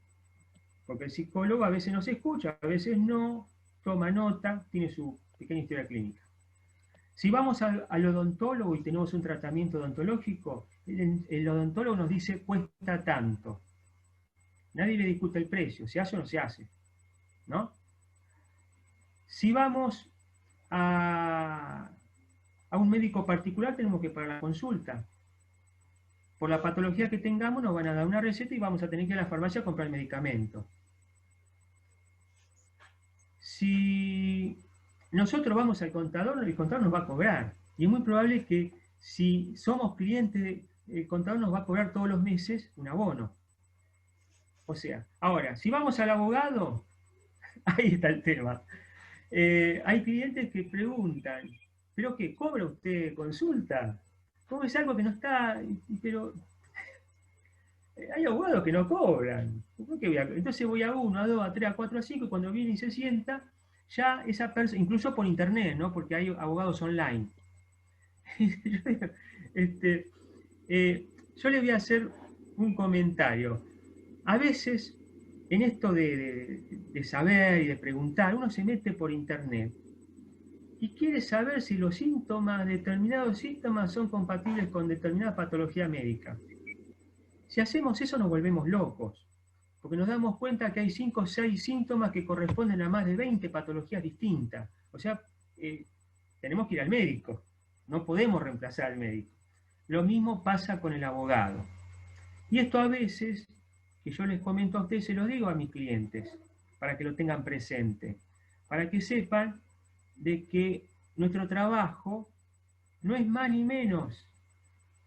porque el psicólogo a veces no se escucha, a veces no, toma nota, tiene su pequeña historia clínica. Si vamos al odontólogo y tenemos un tratamiento odontológico, el odontólogo nos dice cuesta tanto. Nadie le discute el precio, se hace o no se hace, ¿no? Si vamos a un médico particular, tenemos que pagar la consulta. Por la patología que tengamos, nos van a dar una receta y vamos a tener que ir a la farmacia a comprar el medicamento. Si nosotros vamos al contador, el contador nos va a cobrar. Y es muy probable que si somos clientes, el contador nos va a cobrar todos los meses un abono. O sea, ahora, si vamos al abogado, ahí está el tema. Hay clientes que preguntan, ¿pero qué? ¿Cobra usted consulta? ¿Cómo es algo que no está? Pero hay abogados que no cobran. Entonces voy a 1, a 2, a 3, a 4, a 5, y cuando viene y se sienta, ya esa persona, incluso por internet, ¿no? Porque hay abogados online. Yo le voy a hacer un comentario. A veces en esto de saber y de preguntar, uno se mete por internet y quiere saber si los síntomas, determinados síntomas, son compatibles con determinada patología médica. Si hacemos eso nos volvemos locos, porque nos damos cuenta que hay 5 o 6 síntomas que corresponden a más de 20 patologías distintas. O sea, tenemos que ir al médico, no podemos reemplazar al médico. Lo mismo pasa con el abogado. Y esto a veces, que yo les comento a ustedes, se lo digo a mis clientes, para que lo tengan presente, para que sepan de que nuestro trabajo no es más ni menos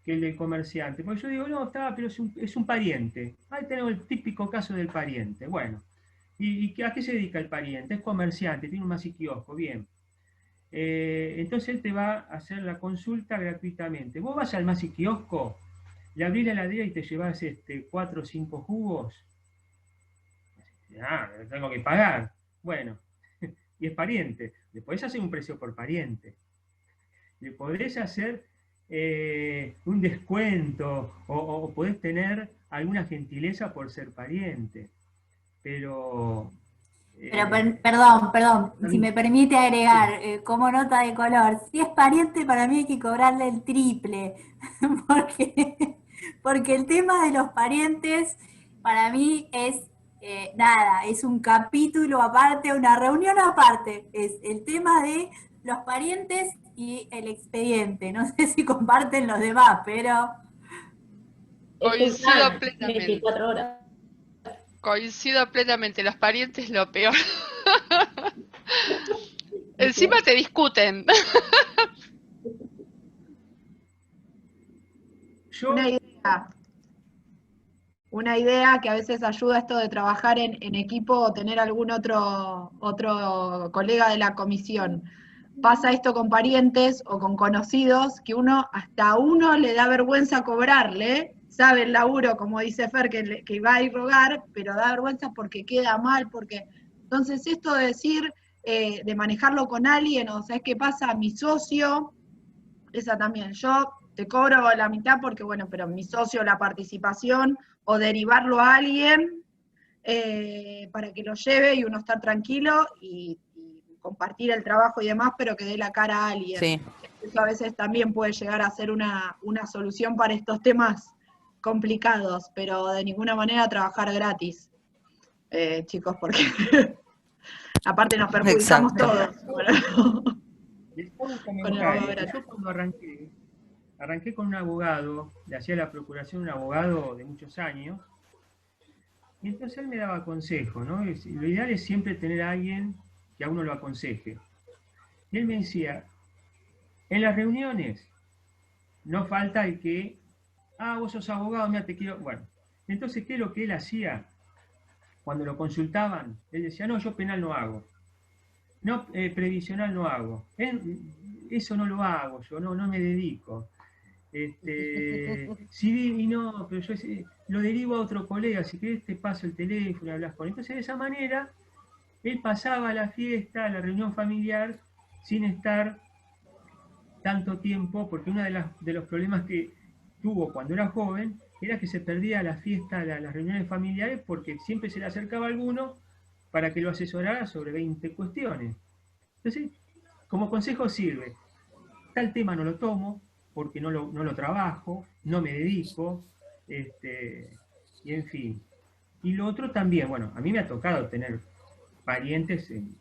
que el del comerciante. Porque yo digo, no, está, pero es un pariente. Ahí tenemos el típico caso del pariente. Bueno, ¿y a qué se dedica el pariente? Es comerciante, tiene un masiquiosco, bien. Entonces él te va a hacer la consulta gratuitamente. Vos vas al masiquiosco, le abrís la heladera y te llevas 4 o 5 jugos. Ah, tengo que pagar. Bueno, y es pariente. Le podés hacer un precio por pariente. Le podés hacer un descuento o podés tener alguna gentileza por ser pariente. Pero perdón, si me permite agregar, como nota de color, si es pariente para mí hay que cobrarle el triple, porque el tema de los parientes para mí es nada, es un capítulo aparte, una reunión aparte, es el tema de los parientes y el expediente. No sé si comparten los demás, pero... Coincido plenamente. 24 horas. Coincido plenamente, los parientes lo peor. Encima te discuten. Una idea que a veces ayuda esto de trabajar en equipo o tener algún otro colega de la comisión. Pasa esto con parientes o con conocidos, que hasta a uno le da vergüenza cobrarle, sabe el laburo, como dice Fer, que va a ir rogar, pero da vergüenza porque queda mal, entonces esto de decir, de manejarlo con alguien, o ¿sabes qué pasa? Mi socio, esa también, yo te cobro la mitad porque, bueno, pero mi socio la participación, o derivarlo a alguien para que lo lleve y uno estar tranquilo y compartir el trabajo y demás, pero que dé la cara a alguien. Sí. Eso a veces también puede llegar a ser una solución para estos temas complicados, pero de ninguna manera trabajar gratis, chicos, porque aparte nos perjudicamos Exacto. todos. Bueno. Les hago un comentario. Yo cuando arranqué con un abogado, le hacía la procuración a un abogado de muchos años, y entonces él me daba consejos, ¿no? Lo ideal es siempre tener a alguien que a uno lo aconseje. Y él me decía, en las reuniones no falta el que, vos sos abogado, mira, te quiero... Bueno, entonces, ¿qué es lo que él hacía? Cuando lo consultaban, él decía, no, yo penal no hago. No, previsional no hago. Eso no lo hago, yo no me dedico. Civil y no, pero yo lo derivo a otro colega, si querés te paso el teléfono y hablas con él. Entonces, de esa manera, él pasaba la fiesta, la reunión familiar, sin estar tanto tiempo, porque uno de los problemas que tuvo cuando era joven era que se perdía la fiesta, las reuniones familiares, porque siempre se le acercaba a alguno para que lo asesorara sobre 20 cuestiones. Entonces, como consejo sirve, tal tema no lo tomo, porque no lo trabajo, no me dedico, y en fin. Y lo otro también, bueno, a mí me ha tocado tener parientes en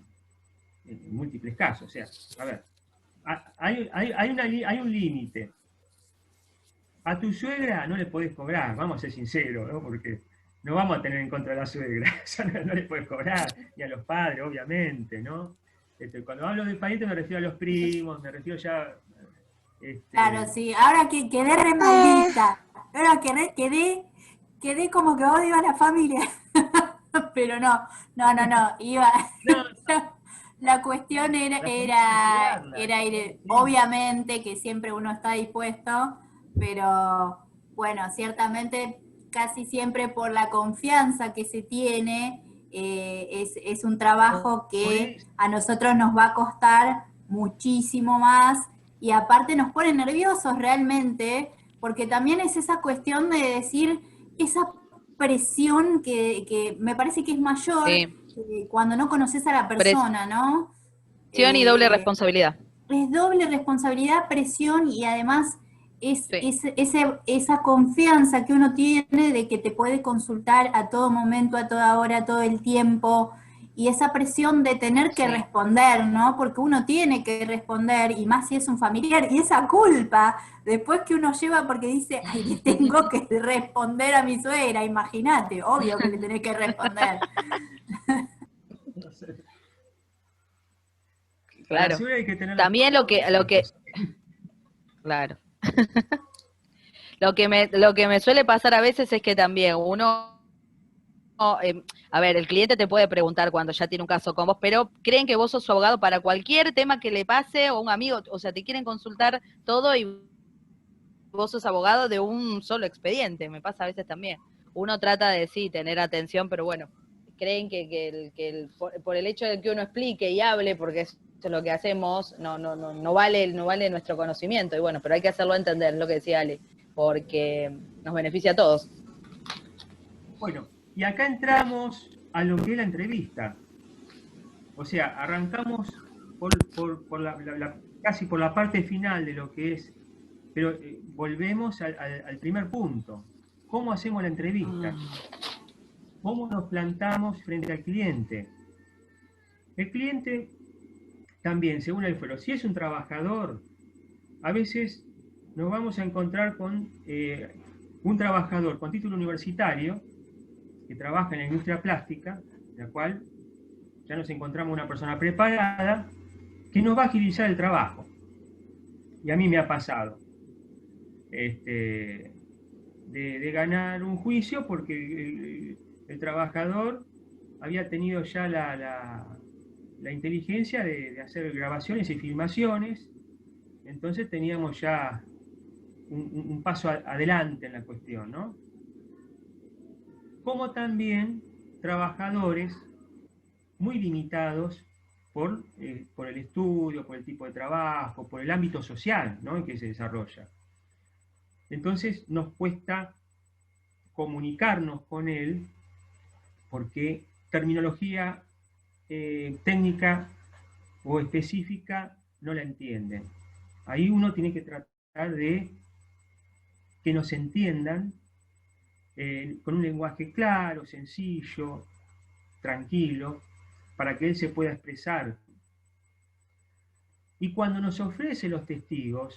múltiples casos, o sea, a ver, hay un límite. A tu suegra no le podés cobrar, vamos a ser sinceros, ¿no? Porque no vamos a tener en contra de la suegra, o sea, no le podés cobrar, ni a los padres, obviamente, ¿no? Cuando hablo de parientes me refiero a los primos, me refiero ya... Claro, sí, ahora que quedé re maldita, ahora quedé como que odio a la familia, pero no, iba... La cuestión era ir, obviamente que siempre uno está dispuesto, pero bueno, ciertamente casi siempre por la confianza que se tiene, es un trabajo que a nosotros nos va a costar muchísimo más, y aparte nos pone nerviosos realmente, porque también es esa cuestión de decir, esa presión que me parece que es mayor Sí. cuando no conoces a la persona, ¿no? Presión y doble responsabilidad. Es doble responsabilidad, presión y además Sí. esa confianza que uno tiene de que te puede consultar a todo momento, a toda hora, todo el tiempo, y esa presión de tener que Sí. responder, ¿no? Porque uno tiene que responder, y más si es un familiar, y esa culpa después que uno lleva porque dice, ay, le tengo que responder a mi suegra, imagínate, obvio que le tenés que responder. A la Claro. suegra hay que tener También lo que, claro. Lo que me suele pasar a veces es que también uno, a ver, el cliente te puede preguntar cuando ya tiene un caso con vos, pero creen que vos sos su abogado para cualquier tema que le pase o un amigo, o sea, te quieren consultar todo y vos sos abogado de un solo expediente, me pasa a veces también. Uno trata de, sí, tener atención, pero bueno, creen que por el hecho de que uno explique y hable, porque eso es lo que hacemos, no vale nuestro conocimiento, y bueno, pero hay que hacerlo entender, lo que decía Ale, porque nos beneficia a todos. Bueno, y acá entramos a lo que es la entrevista. O sea, arrancamos casi por la parte final de lo que es, pero volvemos al primer punto. ¿Cómo hacemos la entrevista? ¿Cómo nos plantamos frente al cliente? El cliente también, según el fuero, si es un trabajador, a veces nos vamos a encontrar con un trabajador con título universitario que trabaja en la industria plástica, la cual ya nos encontramos una persona preparada que nos va a agilizar el trabajo. Y a mí me ha pasado de ganar un juicio porque el trabajador había tenido ya la inteligencia de hacer grabaciones y filmaciones, entonces teníamos ya un paso adelante en la cuestión, ¿no? Como también trabajadores muy limitados por el estudio, por el tipo de trabajo, por el ámbito social, ¿no?, en que se desarrolla. Entonces nos cuesta comunicarnos con él porque terminología técnica o específica no la entienden. Ahí uno tiene que tratar de que nos entiendan con un lenguaje claro, sencillo, tranquilo, para que él se pueda expresar. Y cuando nos ofrece los testigos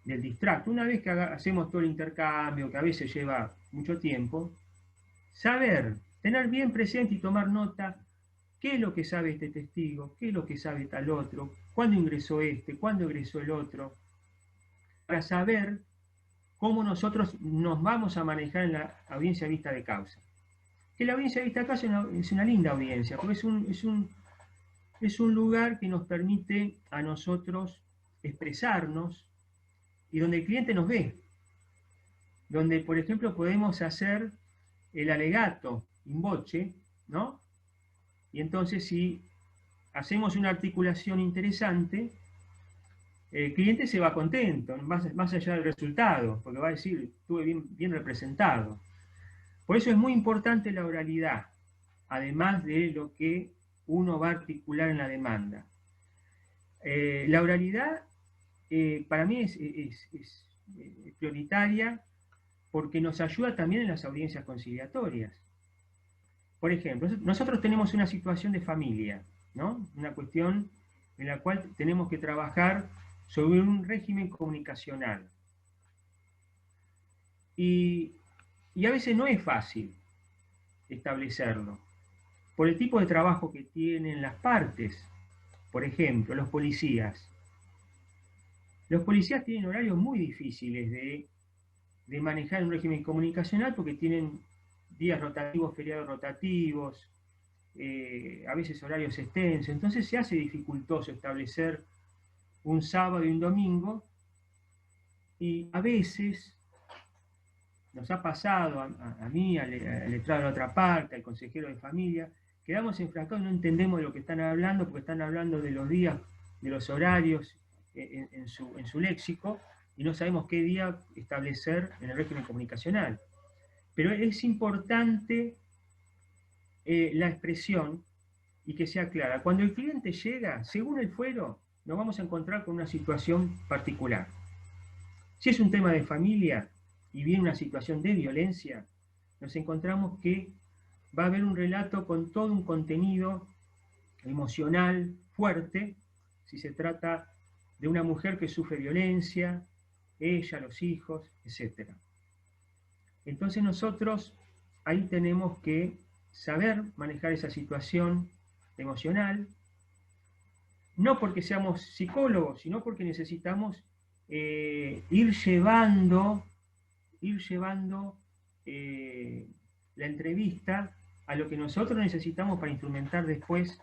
del distracto, una vez que hacemos todo el intercambio, que a veces lleva mucho tiempo, saber, tener bien presente y tomar nota qué es lo que sabe este testigo, qué es lo que sabe tal otro, cuándo ingresó este, cuándo ingresó el otro, para saber cómo nosotros nos vamos a manejar en la audiencia vista de causa. Que la audiencia vista de causa es una linda audiencia, porque es un lugar que nos permite a nosotros expresarnos y donde el cliente nos ve. Donde, por ejemplo, podemos hacer el alegato in voce, ¿no? Y entonces, si hacemos una articulación interesante, el cliente se va contento, más allá del resultado, porque va a decir, estuve bien representado. Por eso es muy importante la oralidad, además de lo que uno va a articular en la demanda. La oralidad para mí es prioritaria porque nos ayuda también en las audiencias conciliatorias. Por ejemplo, nosotros tenemos una situación de familia, ¿no? Una cuestión en la cual tenemos que trabajar sobre un régimen comunicacional. Y a veces no es fácil establecerlo, por el tipo de trabajo que tienen las partes. Por ejemplo, los policías. Los policías tienen horarios muy difíciles de manejar un régimen comunicacional porque tienen días rotativos, feriados rotativos, a veces horarios extensos. Entonces se hace dificultoso establecer un sábado y un domingo, y a veces nos ha pasado a mí, al letrado de la otra parte, al consejero de familia, quedamos enfrascados y no entendemos de lo que están hablando, porque están hablando de los días, de los horarios en su léxico, y no sabemos qué día establecer en el régimen comunicacional. Pero es importante la expresión y que sea clara. Cuando el cliente llega, según el fuero, nos vamos a encontrar con una situación particular. Si es un tema de familia y viene una situación de violencia, nos encontramos que va a haber un relato con todo un contenido emocional fuerte, si se trata de una mujer que sufre violencia, ella, los hijos, etc. Entonces nosotros ahí tenemos que saber manejar esa situación emocional, no porque seamos psicólogos, sino porque necesitamos ir llevando la entrevista a lo que nosotros necesitamos para instrumentar después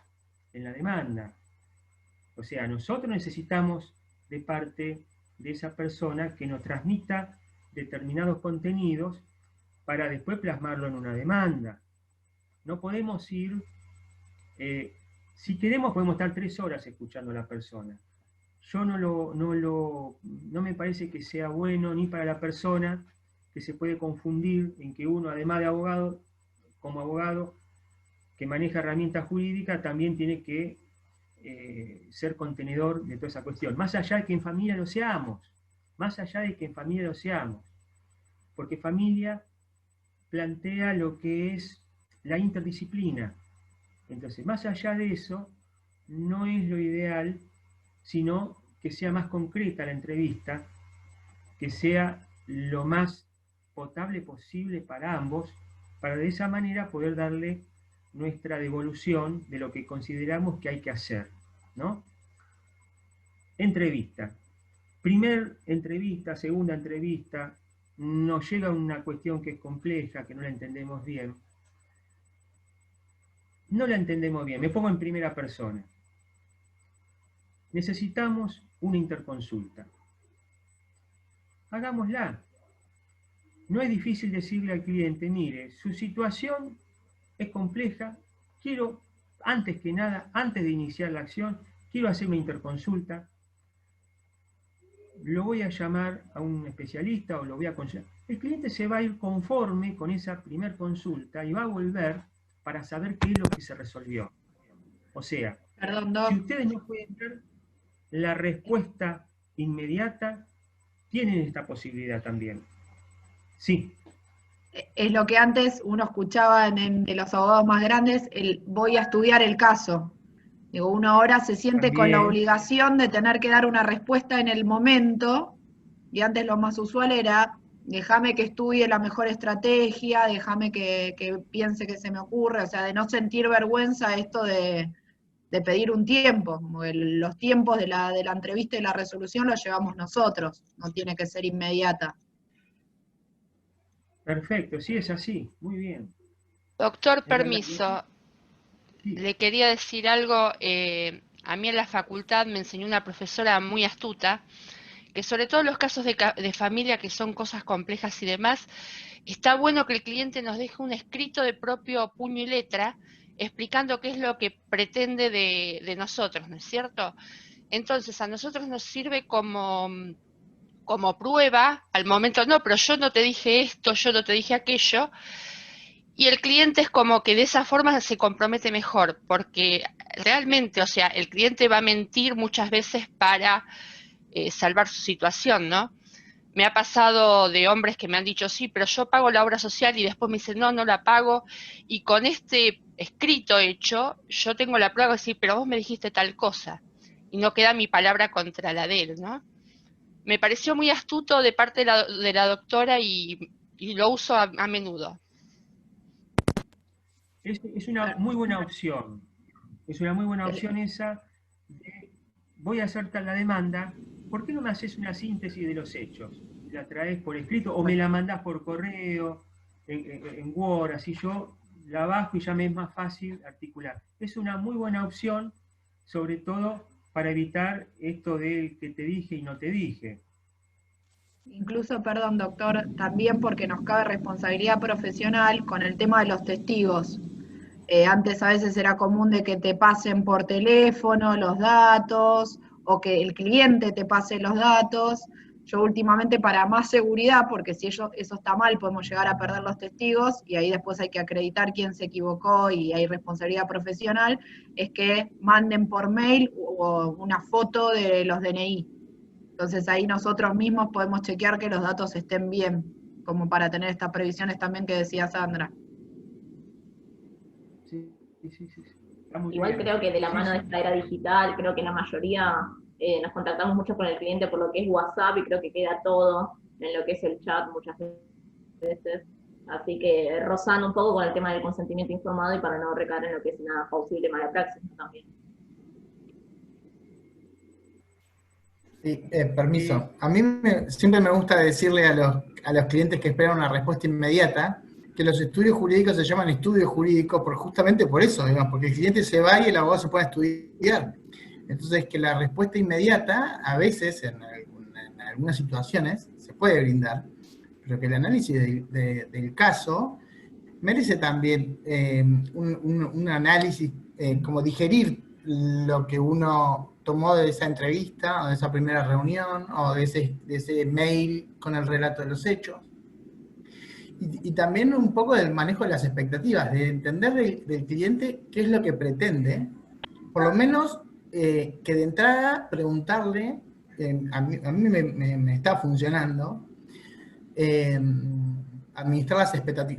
en la demanda. O sea, nosotros necesitamos de parte de esa persona que nos transmita determinados contenidos para después plasmarlo en una demanda. No podemos ir, si queremos podemos estar 3 horas escuchando a la persona. Yo no me parece que sea bueno ni para la persona, que se puede confundir en que uno, además de abogado, como abogado que maneja herramientas jurídicas, también tiene que ser contenedor de toda esa cuestión. Más allá de que en familia lo seamos, porque familia plantea lo que es la interdisciplina. Entonces, más allá de eso, no es lo ideal, sino que sea más concreta la entrevista, que sea lo más potable posible para ambos, para de esa manera poder darle nuestra devolución de lo que consideramos que hay que hacer, ¿no? Entrevista. Primer entrevista, segunda entrevista, nos llega una cuestión que es compleja, que no la entendemos bien. Me pongo en primera persona. Necesitamos una interconsulta. Hagámosla. No es difícil decirle al cliente, mire, su situación es compleja, quiero, antes que nada, antes de iniciar la acción, quiero hacer una interconsulta, lo voy a llamar a un especialista o lo voy a consultar. El cliente se va a ir conforme con esa primer consulta y va a volver para saber qué es lo que se resolvió. O sea, Perdón, Doc. si ustedes no pueden ver la respuesta inmediata, tienen esta posibilidad también. Sí. Es lo que antes uno escuchaba de los abogados más grandes, el voy a estudiar el caso. Digo, uno ahora se siente También con la obligación de tener que dar una respuesta en el momento, y antes lo más usual era, déjame que estudie la mejor estrategia, déjame que piense que se me ocurre, o sea, de no sentir vergüenza esto de pedir un tiempo, como los tiempos de la entrevista y la resolución los llevamos nosotros, no tiene que ser inmediata. Perfecto, sí, es así, muy bien. Doctor, Es verdad. permiso. Sí. Le quería decir algo. A mí en la facultad me enseñó una profesora muy astuta, que sobre todo en los casos de familia, que son cosas complejas y demás, está bueno que el cliente nos deje un escrito de propio puño y letra, explicando qué es lo que pretende de nosotros, ¿no es cierto? Entonces, a nosotros nos sirve como prueba, al momento, no, pero yo no te dije esto, yo no te dije aquello, y el cliente es como que de esa forma se compromete mejor, porque realmente, o sea, el cliente va a mentir muchas veces para salvar su situación, ¿no? Me ha pasado de hombres que me han dicho, sí, pero yo pago la obra social, y después me dicen, no, no la pago, y con este escrito hecho, yo tengo la prueba de decir, pero vos me dijiste tal cosa, y no queda mi palabra contra la de él, ¿no? Me pareció muy astuto de parte de la doctora, y lo uso a menudo. Es una muy buena opción. Es una muy buena opción esa de, voy a hacer tal la demanda, ¿por qué no me haces una síntesis de los hechos? ¿La traes por escrito o me la mandás por correo, en Word, así yo la bajo y ya me es más fácil articular? Es una muy buena opción, sobre todo para evitar esto de que te dije y no te dije. Incluso, perdón, doctor, también porque nos cabe responsabilidad profesional con el tema de los testigos. Antes a veces era común de que te pasen por teléfono los datos, o que el cliente te pase los datos. Yo últimamente, para más seguridad, porque si eso está mal, podemos llegar a perder los testigos, y ahí después hay que acreditar quién se equivocó y hay responsabilidad profesional, es que manden por mail o una foto de los DNI. Entonces ahí nosotros mismos podemos chequear que los datos estén bien, como para tener estas previsiones también que decía Sandra. Sí. Está muy Igual bien. creo que de la Sí, mano de sí. esta era digital, creo que la mayoría nos contactamos mucho con el cliente por lo que es WhatsApp y creo que queda todo en lo que es el chat muchas veces. Así que rozando un poco con el tema del consentimiento informado y para no recaer en lo que es una posible mala praxis, ¿no? También. Sí, permiso. A mí siempre me gusta decirle a los clientes que esperan una respuesta inmediata que los estudios jurídicos se llaman estudios jurídicos justamente por eso, digamos, porque el cliente se va y el abogado se puede estudiar. Entonces, que la respuesta inmediata, a veces, en algunas situaciones, se puede brindar, pero que el análisis del caso merece también un análisis, como digerir lo que uno tomó de esa entrevista, o de esa primera reunión, o de ese mail con el relato de los hechos. Y también un poco del manejo de las expectativas, de entender del cliente qué es lo que pretende, por lo menos que de entrada preguntarle, a mí me está funcionando, administrar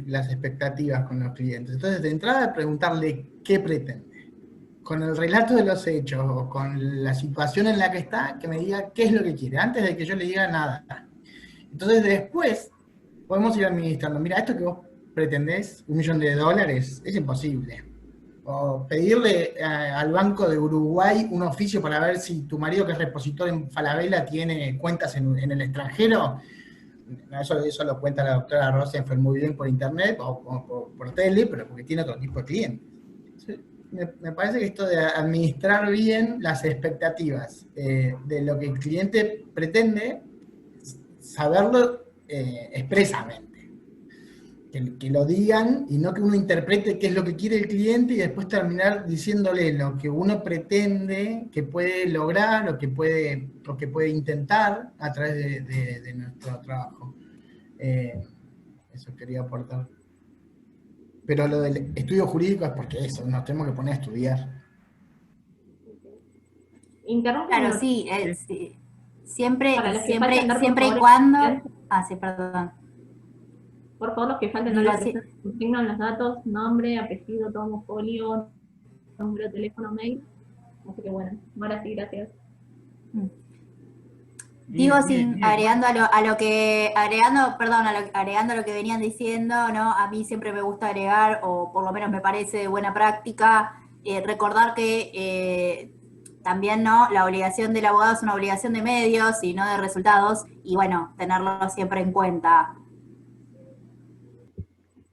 las expectativas con los clientes. Entonces, de entrada, preguntarle qué pretende. Con el relato de los hechos o con la situación en la que está, que me diga qué es lo que quiere, antes de que yo le diga nada. Entonces, después, podemos ir administrando. Mira, esto que vos pretendés, $1 millón, es imposible. O pedirle al Banco de Uruguay un oficio para ver si tu marido, que es repositor en Falabella, tiene cuentas en el extranjero. Eso lo cuenta la doctora Rosenfeld muy bien por internet o por tele, pero porque tiene otro tipo de clientes. Me parece que esto de administrar bien las expectativas de lo que el cliente pretende, saberlo expresamente. Que lo digan y no que uno interprete qué es lo que quiere el cliente y después terminar diciéndole lo que uno pretende que puede lograr o que puede intentar a través de nuestro trabajo. Eso quería aportar. Pero lo del estudio jurídico es porque eso, nos tenemos que poner a estudiar. Claro, sí, sí. Siempre y cuando... Ah, sí, perdón. Por favor, los que falten darle presencia, consignan los datos, nombre, apellido, tomo, folio, número de teléfono, mail. Así que bueno, ahora sí, gracias. Digo, agregando lo que venían diciendo, ¿no? A mí siempre me gusta agregar, o por lo menos me parece de buena práctica, recordar que también, ¿no? La obligación del abogado es una obligación de medios y no de resultados, y bueno, tenerlo siempre en cuenta.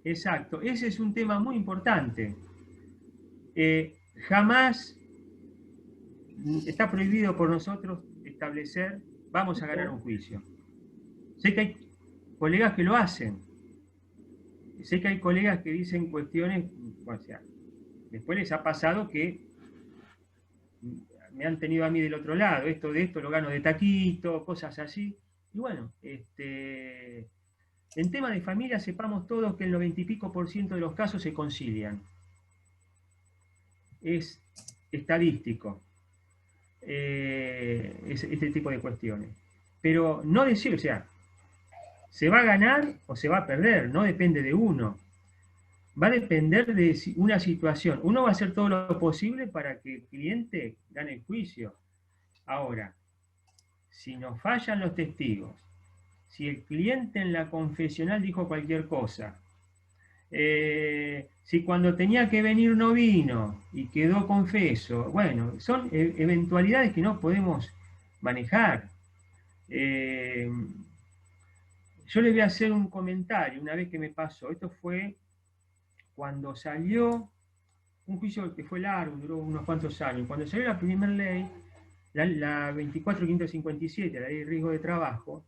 Exacto, ese es un tema muy importante. Jamás está prohibido por nosotros establecer, vamos a ganar un juicio. Sé que hay colegas que lo hacen. Sé que hay colegas que dicen cuestiones, o sea, después les ha pasado que me han tenido a mí del otro lado, esto lo gano de taquito, cosas así. Y bueno, en tema de familia sepamos todos que el 90 y pico % de los casos se concilian. Es estadístico este tipo de cuestiones. Pero no decir, o sea, se va a ganar o se va a perder, no depende de uno. Va a depender de una situación. Uno va a hacer todo lo posible para que el cliente gane el juicio. Ahora, si nos fallan los testigos, si el cliente en la confesional dijo cualquier cosa, si cuando tenía que venir no vino y quedó confeso, bueno, son eventualidades que no podemos manejar. Yo le voy a hacer un comentario una vez que me pasó. Esto fue cuando salió un juicio que fue largo, duró unos cuantos años. Cuando salió la primera ley, la 24.557, la ley de riesgo de trabajo,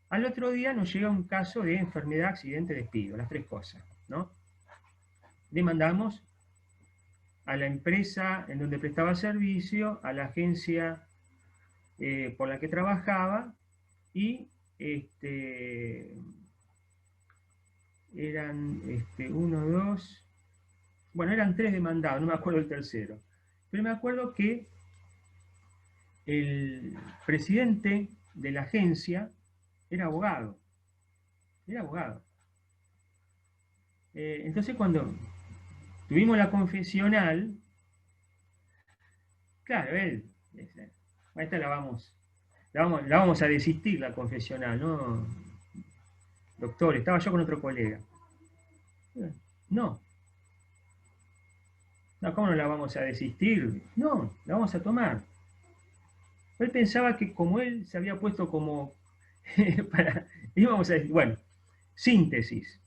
al otro día nos llega un caso de enfermedad, accidente, despido, las tres cosas, ¿no? Demandamos a la empresa en donde prestaba servicio, a la agencia por la que trabajaba, y eran 1, 2, bueno, eran 3 demandados, no me acuerdo el tercero. Pero me acuerdo que el presidente de la agencia era abogado. Era abogado. Entonces cuando tuvimos la confesional, claro, él, esta la vamos a desistir, la confesional, ¿no? Doctor, estaba yo con otro colega. No. No, ¿cómo no la vamos a desistir? No, la vamos a tomar. Él pensaba que como él se había puesto como íbamos a decir, bueno, síntesis,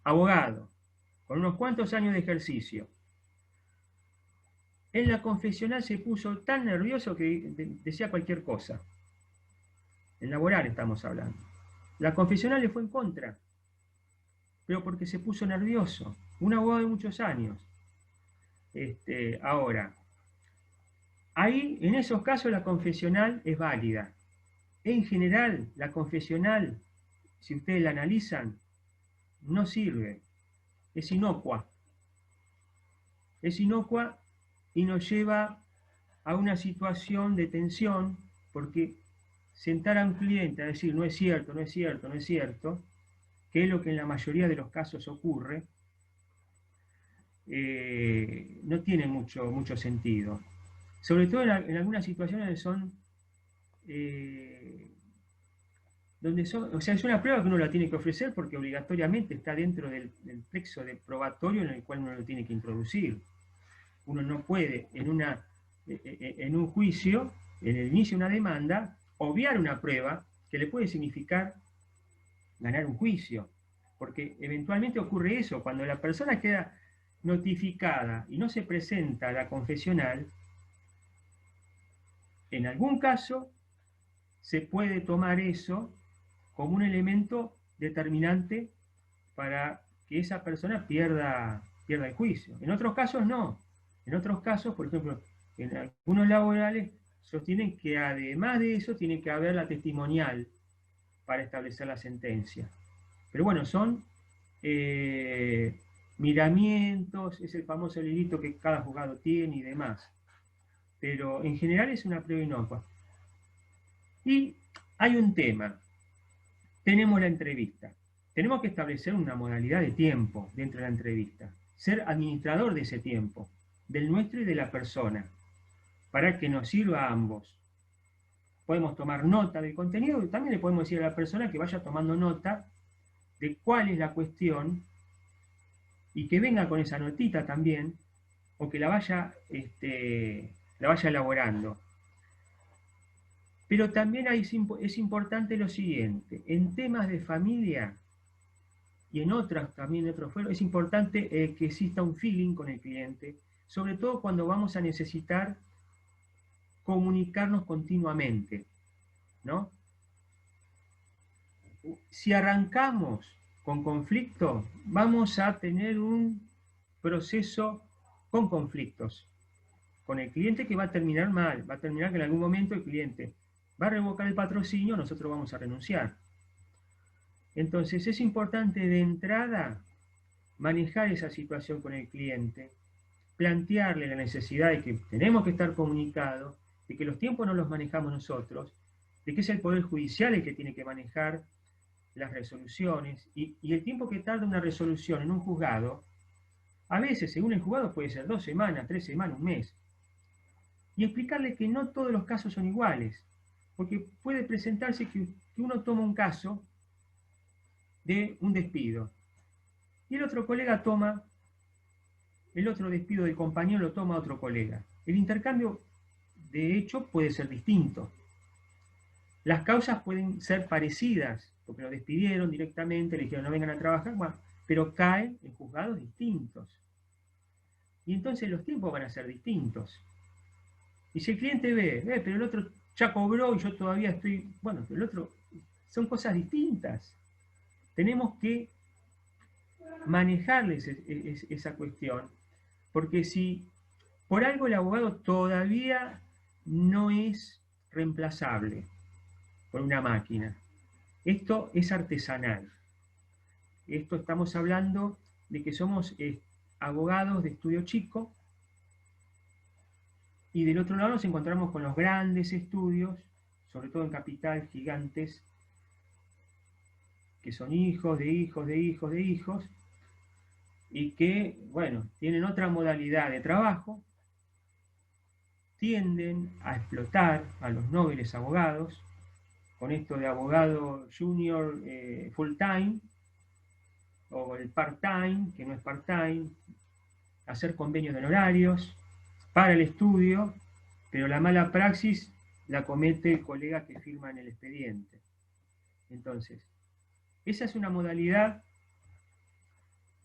abogado, con unos cuantos años de ejercicio. En la confesional se puso tan nervioso que decía cualquier cosa. En laboral estamos hablando. La confesional le fue en contra, pero porque se puso nervioso. Un abogado de muchos años. Ahora, ahí, en esos casos, la confesional es válida. En general, la confesional, si ustedes la analizan, no sirve. Es inocua. Es inocua y nos lleva a una situación de tensión, porque sentar a un cliente a decir no es cierto, no es cierto, no es cierto, que es lo que en la mayoría de los casos ocurre, no tiene mucho sentido. Sobre todo en algunas situaciones o sea, es una prueba que uno la tiene que ofrecer porque obligatoriamente está dentro del plexo de probatorio en el cual uno lo tiene que introducir. Uno no puede en un juicio, en el inicio de una demanda, obviar una prueba que le puede significar ganar un juicio. Porque eventualmente ocurre eso, cuando la persona queda notificada y no se presenta a la confesional, en algún caso se puede tomar eso como un elemento determinante para que esa persona pierda el juicio. En otros casos no. En otros casos, por ejemplo, en algunos laborales sostienen que además de eso tiene que haber la testimonial para establecer la sentencia. Pero bueno, son miramientos, es el famoso hilito que cada juzgado tiene y demás. Pero en general es una prueba inocua. Y hay un tema. Tenemos la entrevista. Tenemos que establecer una modalidad de tiempo dentro de la entrevista. Ser administrador de ese tiempo, del nuestro y de la persona, para que nos sirva a ambos. Podemos tomar nota del contenido y también le podemos decir a la persona que vaya tomando nota de cuál es la cuestión y que venga con esa notita también o que la vaya elaborando. Pero también es importante lo siguiente, en temas de familia y en otros fueros, es importante que exista un feeling con el cliente, sobre todo cuando vamos a necesitar comunicarnos continuamente, ¿no? Si arrancamos con conflicto, vamos a tener un proceso con conflictos con el cliente que va a terminar mal, va a terminar que en algún momento el cliente va a revocar el patrocinio, nosotros vamos a renunciar. Entonces es importante de entrada manejar esa situación con el cliente, plantearle la necesidad de que tenemos que estar comunicados, de que los tiempos no los manejamos nosotros, de que es el Poder Judicial el que tiene que manejar las resoluciones, y el tiempo que tarda una resolución en un juzgado, a veces, según el juzgado, puede ser 2 semanas, 3 semanas, un mes. Y explicarle que no todos los casos son iguales, porque puede presentarse que uno toma un caso de un despido, y el otro colega toma, el otro despido del compañero lo toma otro colega. El intercambio, de hecho, puede ser distinto. Las causas pueden ser parecidas, porque lo despidieron directamente, le dijeron no vengan a trabajar, bueno, pero caen en juzgados distintos. Y entonces los tiempos van a ser distintos. Y si el cliente ve, pero el otro ya cobró y yo todavía estoy, bueno, pero el otro, son cosas distintas. Tenemos que manejarles esa cuestión, porque si por algo el abogado todavía no es reemplazable, por una máquina. Esto es artesanal. Esto estamos hablando de que somos abogados de estudio chico, y del otro lado nos encontramos con los grandes estudios, sobre todo en capital, gigantes, que son hijos de hijos de hijos de hijos, y que, bueno, tienen otra modalidad de trabajo, tienden a explotar a los nobles abogados, con esto de abogado junior full time, o el part-time, que no es part-time, hacer convenios de honorarios para el estudio, pero la mala praxis la comete el colega que firma en el expediente. Entonces, esa es una modalidad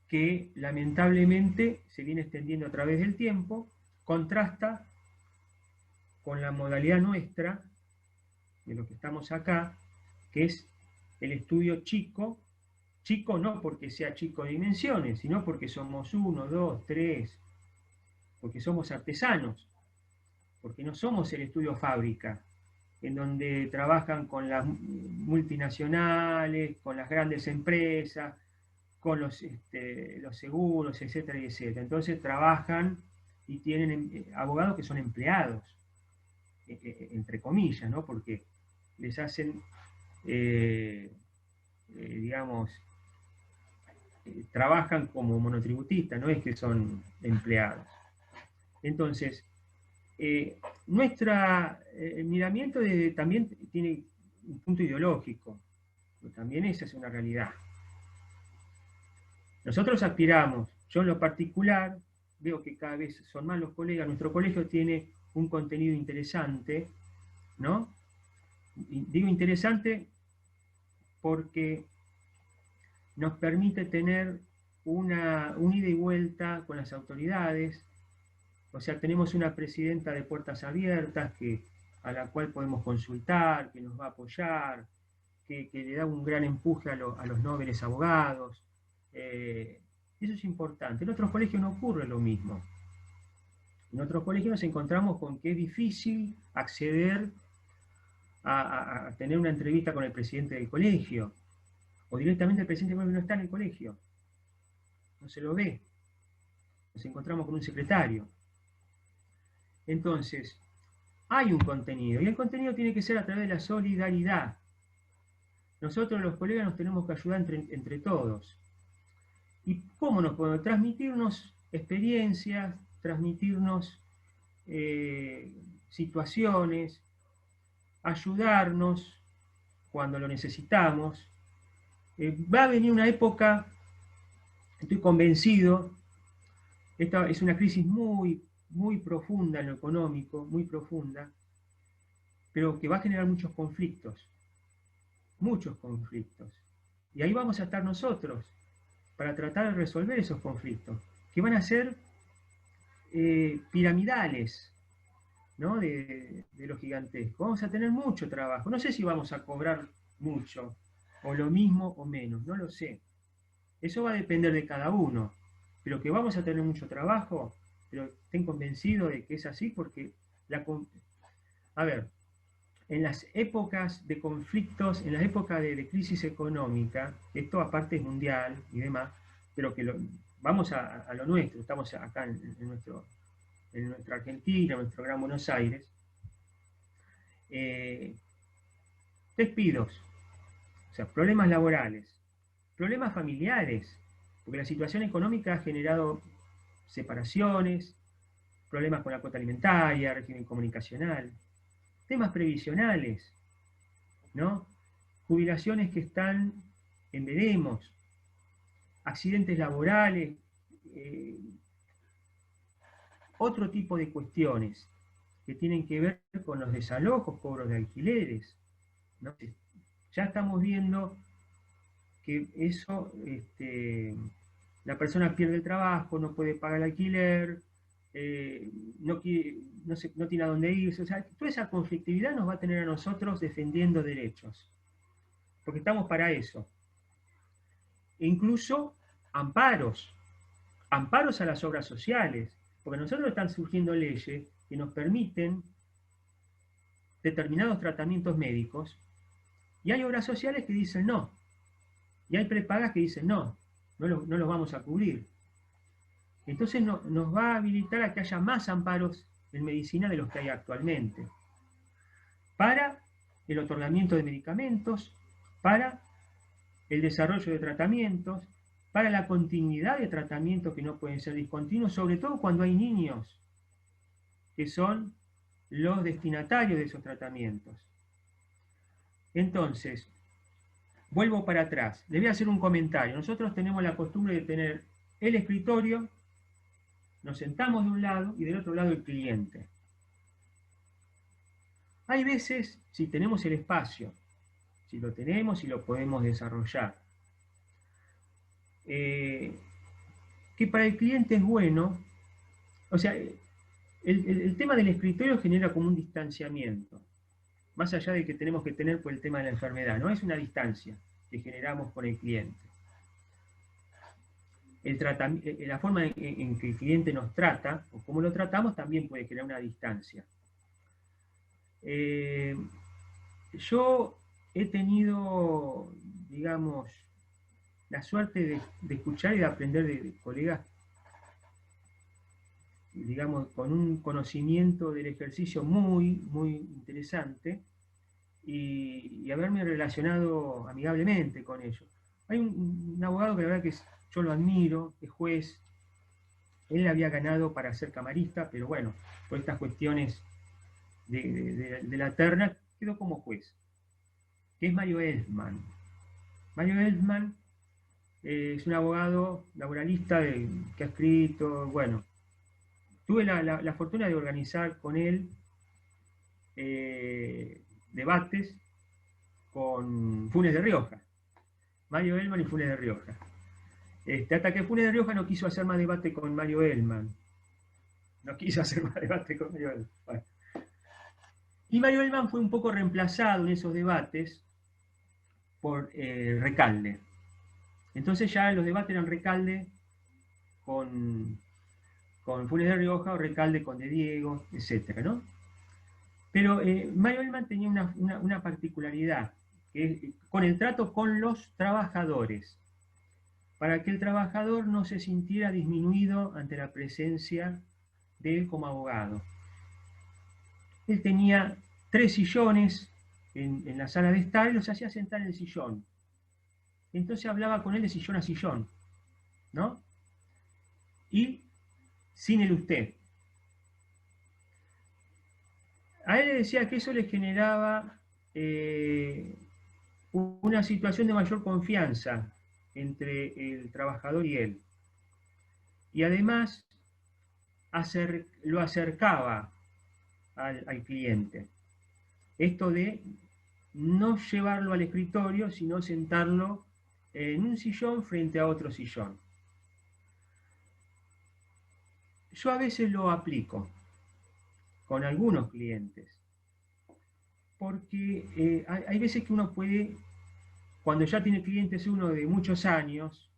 que lamentablemente se viene extendiendo a través del tiempo, contrasta con la modalidad nuestra, de lo que estamos acá, que es el estudio chico, chico no porque sea chico de dimensiones, sino porque somos 1, 2, 3, porque somos artesanos, porque no somos el estudio fábrica, en donde trabajan con las multinacionales, con las grandes empresas, con los seguros, etcétera, etcétera. Entonces trabajan y tienen abogados que son empleados, entre comillas, ¿no? Porque les hacen, digamos, trabajan como monotributistas, no es que son empleados. Entonces, nuestro miramiento también tiene un punto ideológico, pero también esa es una realidad. Nosotros aspiramos, yo en lo particular, veo que cada vez son más los colegas, nuestro colegio tiene un contenido interesante, ¿no? Y digo interesante porque nos permite tener un ida y vuelta con las autoridades, o sea, tenemos una presidenta de puertas abiertas a la cual podemos consultar, que nos va a apoyar, que le da un gran empuje a los nobles abogados. Eso es importante. En otros colegios no ocurre lo mismo. En otros colegios nos encontramos con que es difícil acceder a tener una entrevista con el presidente del colegio, o directamente el presidente del colegio no está en el colegio, no se lo ve, nos encontramos con un secretario. Entonces, hay un contenido, y el contenido tiene que ser a través de la solidaridad. Nosotros los colegas nos tenemos que ayudar entre todos. ¿Y cómo nos podemos transmitirnos experiencias, transmitirnos situaciones, ayudarnos cuando lo necesitamos? Va a venir una época, estoy convencido, esta es una crisis muy, muy profunda en lo económico, muy profunda, pero que va a generar muchos conflictos. Y ahí vamos a estar nosotros, para tratar de resolver esos conflictos, que van a ser piramidales, ¿no? de lo gigantesco. Vamos a tener mucho trabajo. No sé si vamos a cobrar mucho, o lo mismo o menos, no lo sé. Eso va a depender de cada uno. Pero que vamos a tener mucho trabajo, pero estén convencidos de que es así, porque a ver, en las épocas de conflictos, en las épocas de crisis económica, esto aparte es mundial y demás, pero que vamos a lo nuestro, estamos acá en nuestra Argentina, en nuestro Gran Buenos Aires, despidos, o sea, problemas laborales, problemas familiares, porque la situación económica ha generado separaciones, problemas con la cuota alimentaria, régimen comunicacional, temas previsionales, ¿no? Jubilaciones que están en veremos, accidentes laborales, otro tipo de cuestiones que tienen que ver con los desalojos, cobros de alquileres, ¿no? Ya estamos viendo que eso, la persona pierde el trabajo, no puede pagar el alquiler, no tiene a dónde irse. O sea, toda esa conflictividad nos va a tener a nosotros defendiendo derechos, porque estamos para eso. E incluso amparos a las obras sociales, porque a nosotros están surgiendo leyes que nos permiten determinados tratamientos médicos Y hay obras sociales que dicen no. Y hay prepagas que dicen no los vamos a cubrir. Entonces nos va a habilitar a que haya más amparos en medicina de los que hay actualmente. Para el otorgamiento de medicamentos, para el desarrollo de tratamientos, para la continuidad de tratamientos que no pueden ser discontinuos, sobre todo cuando hay niños que son los destinatarios de esos tratamientos. Entonces, vuelvo para atrás. Les voy a hacer un comentario. Nosotros tenemos la costumbre de tener el escritorio, nos sentamos de un lado y del otro lado el cliente. Hay veces, si tenemos el espacio, si lo tenemos y lo podemos desarrollar, que para el cliente es bueno, o sea, el tema del escritorio genera como un distanciamiento, más allá de que tenemos que tener por el tema de la enfermedad, no es una distancia que generamos con el cliente. La forma en que el cliente nos trata, o cómo lo tratamos, también puede crear una distancia. Yo he tenido, digamos, la suerte de escuchar y de aprender de colegas, digamos, con un conocimiento del ejercicio muy, muy interesante y haberme relacionado amigablemente con ellos. Hay un abogado que la verdad que yo lo admiro, es juez, él había ganado para ser camarista, pero bueno, por estas cuestiones de la terna, quedó como juez, que es Mario Elfman. Mario Elfman es un abogado laboralista que ha escrito, bueno, tuve la fortuna de organizar con él debates con Funes de Rioja, Mario Elfman y Funes de Rioja. Hasta que Funes de Rioja no quiso hacer más debate con Mario Elfman. No quiso hacer más debate con Mario Elfman. Bueno. Y Mario Elfman fue un poco reemplazado en esos debates por Recalde. Entonces ya los debates eran Recalde con Funes de Rioja o Recalde con De Diego, etc., ¿no? Pero Mario Elfman tenía una particularidad, que es con el trato con los trabajadores, para que el trabajador no se sintiera disminuido ante la presencia de él como abogado. Él tenía 3 sillones en la sala de estar y los hacía sentar en el sillón. Entonces hablaba con él de sillón a sillón, ¿no? Y sin el usted. A él le decía que eso le generaba una situación de mayor confianza entre el trabajador y él. Y además lo acercaba al cliente. Esto de no llevarlo al escritorio, sino sentarlo en un sillón frente a otro sillón. Yo a veces lo aplico con algunos clientes, porque hay veces que uno puede, cuando ya tiene clientes uno de muchos años,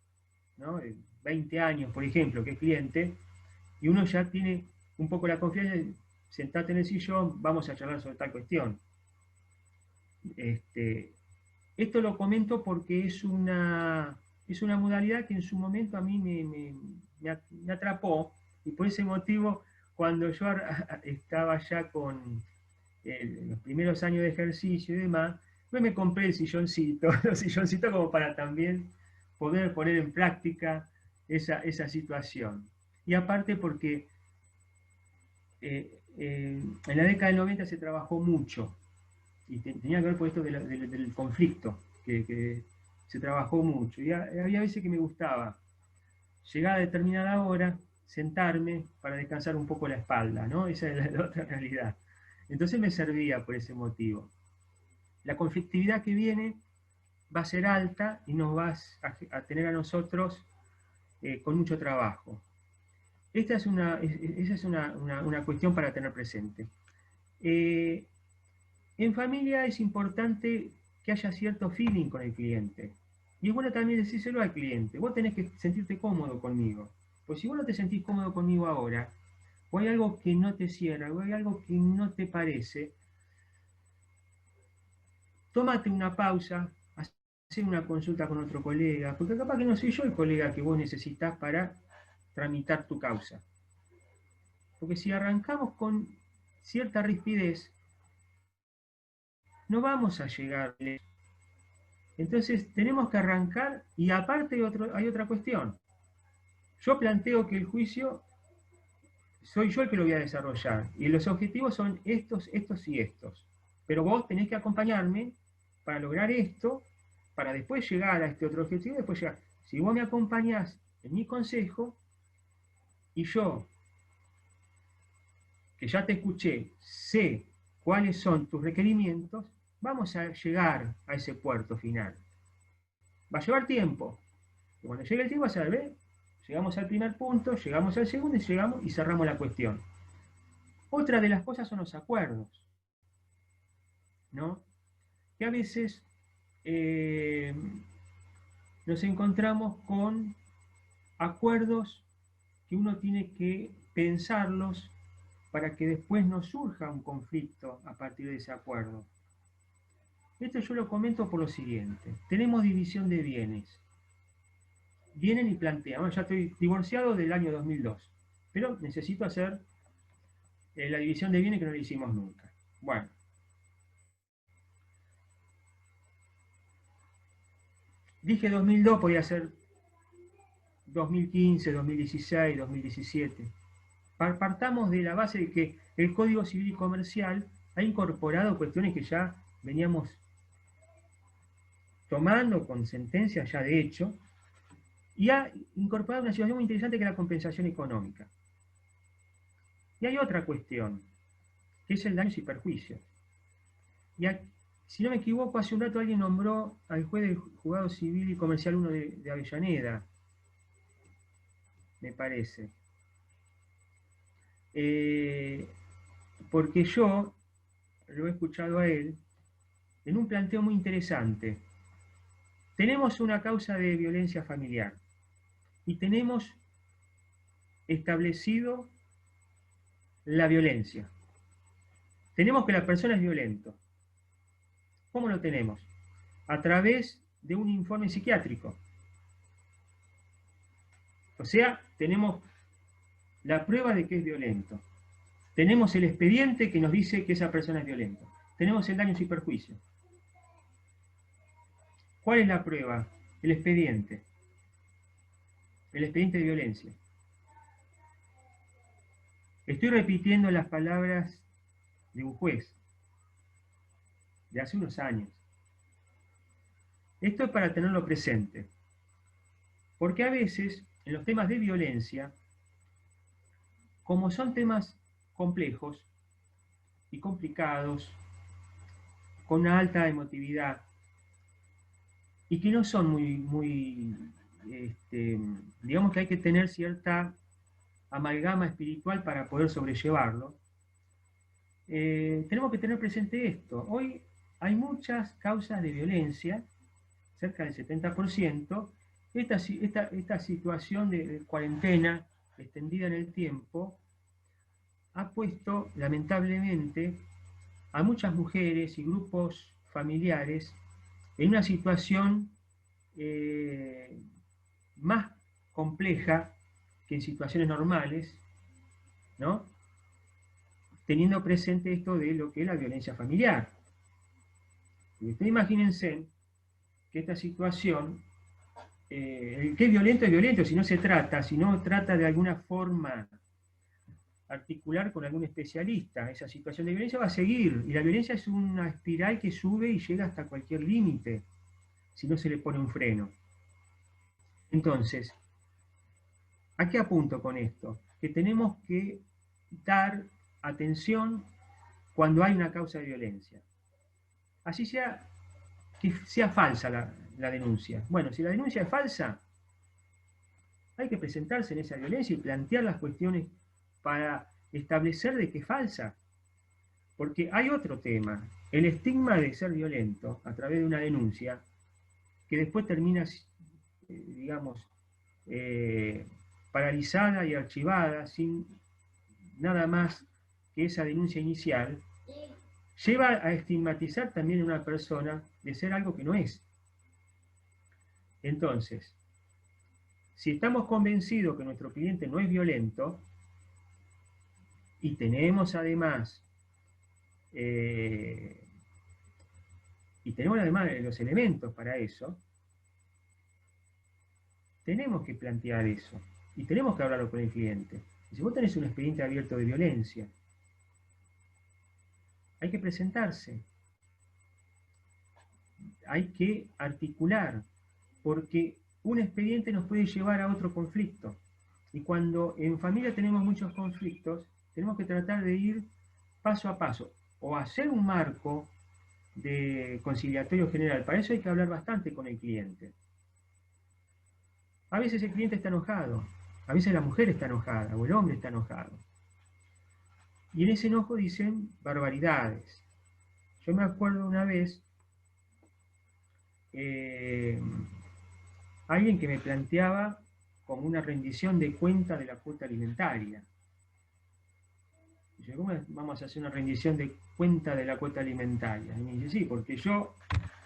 ¿no? 20 años, por ejemplo, que es cliente, y uno ya tiene un poco la confianza de sentarte en el sillón, vamos a charlar sobre tal cuestión. Esto lo comento porque es una modalidad que en su momento a mí me atrapó, y por ese motivo, cuando yo estaba ya con los primeros años de ejercicio y demás, pues me compré el silloncito, los silloncitos como para también poder poner en práctica esa situación. Y aparte porque en la década del 90 se trabajó mucho, y tenía que ver por esto del conflicto, que se trabajó mucho. Y había veces que me gustaba llegar a determinada hora, sentarme para descansar un poco la espalda, ¿no? Esa es la otra realidad. Entonces me servía por ese motivo. La conflictividad que viene va a ser alta y nos va a tener a nosotros con mucho trabajo. Esa es una cuestión para tener presente. En familia es importante que haya cierto feeling con el cliente. Y es bueno también decírselo al cliente. Vos tenés que sentirte cómodo conmigo. Pues si vos no te sentís cómodo conmigo ahora, o hay algo que no te cierra, o hay algo que no te parece, tómate una pausa, hacer una consulta con otro colega, porque capaz que no soy yo el colega que vos necesitas para tramitar tu causa. Porque si arrancamos con cierta rispidez, no vamos a llegar lejos. Entonces tenemos que arrancar, y aparte hay otra cuestión. Yo planteo que el juicio soy yo el que lo voy a desarrollar, y los objetivos son estos, estos y estos. Pero vos tenés que acompañarme para lograr esto, para después llegar a este otro objetivo, después llegar. Si vos me acompañás en mi consejo, y yo, que ya te escuché, sé cuáles son tus requerimientos, vamos a llegar a ese puerto final. Va a llevar tiempo. Y cuando llegue el tiempo, vas a ver, llegamos al primer punto, llegamos al segundo, y llegamos y cerramos la cuestión. Otra de las cosas son los acuerdos, ¿no? Que a veces nos encontramos con acuerdos que uno tiene que pensarlos para que después no surja un conflicto a partir de ese acuerdo. Esto yo lo comento por lo siguiente. Tenemos división de bienes. Vienen y plantean, bueno, ya estoy divorciado del año 2002, pero necesito hacer la división de bienes que no la hicimos nunca. Bueno. Dije 2002, podía ser 2015, 2016, 2017. Partamos de la base de que el Código Civil y Comercial ha incorporado cuestiones que ya veníamos tomando con sentencias ya de hecho, y ha incorporado una situación muy interesante que es la compensación económica. Y hay otra cuestión, que es el daños y perjuicios. Y si no me equivoco, hace un rato alguien nombró al juez del Juzgado Civil y Comercial 1 de Avellaneda, me parece. Porque yo lo he escuchado a él en un planteo muy interesante. Tenemos una causa de violencia familiar y tenemos establecido la violencia. Tenemos que la persona es violenta. ¿Cómo lo tenemos? A través de un informe psiquiátrico. O sea, tenemos la prueba de que es violento. Tenemos el expediente que nos dice que esa persona es violenta. Tenemos el daños y perjuicios. ¿Cuál es la prueba? El expediente. El expediente de violencia. Estoy repitiendo las palabras de un juez de hace unos años. Esto es para tenerlo presente. Porque a veces, en los temas de violencia, como son temas complejos y complicados, con una alta emotividad, y que no son digamos que hay que tener cierta amalgama espiritual para poder sobrellevarlo, tenemos que tener presente esto. Hoy hay muchas causas de violencia, cerca del 70%. Esta situación de cuarentena extendida en el tiempo ha puesto, lamentablemente, a muchas mujeres y grupos familiares en una situación más compleja que en situaciones normales, ¿no? Teniendo presente esto de lo que es la violencia familiar. Y ustedes imagínense que esta situación, el que es violento, si no trata de alguna forma articular con algún especialista, esa situación de violencia va a seguir, y la violencia es una espiral que sube y llega hasta cualquier límite, si no se le pone un freno. Entonces, ¿a qué apunto con esto? Que tenemos que dar atención cuando hay una causa de violencia. Así sea que sea falsa la denuncia. Bueno, si la denuncia es falsa, hay que presentarse en esa violencia y plantear las cuestiones para establecer de que es falsa. Porque hay otro tema, el estigma de ser violento a través de una denuncia, que después termina, digamos, paralizada y archivada sin nada más que esa denuncia inicial, lleva a estigmatizar también a una persona de ser algo que no es. Entonces, si estamos convencidos que nuestro cliente no es violento, y tenemos además los elementos para eso, tenemos que plantear eso y tenemos que hablarlo con el cliente. Y si vos tenés un expediente abierto de violencia, hay que presentarse, hay que articular, porque un expediente nos puede llevar a otro conflicto. Y cuando en familia tenemos muchos conflictos, tenemos que tratar de ir paso a paso, o hacer un marco de conciliatorio general. Para eso hay que hablar bastante con el cliente. A veces el cliente está enojado, a veces la mujer está enojada, o el hombre está enojado. Y en ese enojo dicen barbaridades. Yo me acuerdo una vez, alguien que me planteaba como una rendición de cuenta de la cuota alimentaria. Dice, ¿cómo vamos a hacer una rendición de cuenta de la cuota alimentaria? Y me dice, sí, porque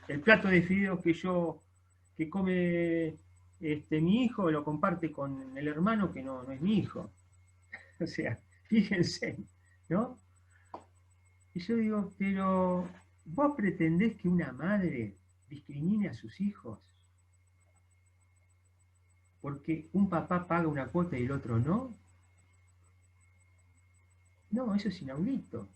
el plato de fideos que come mi hijo lo comparte con el hermano que no es mi hijo. O sea, fíjense, ¿no? Y yo digo, pero ¿vos pretendés que una madre discrimine a sus hijos? Porque un papá paga una cuota y el otro no. No, eso es inaudito.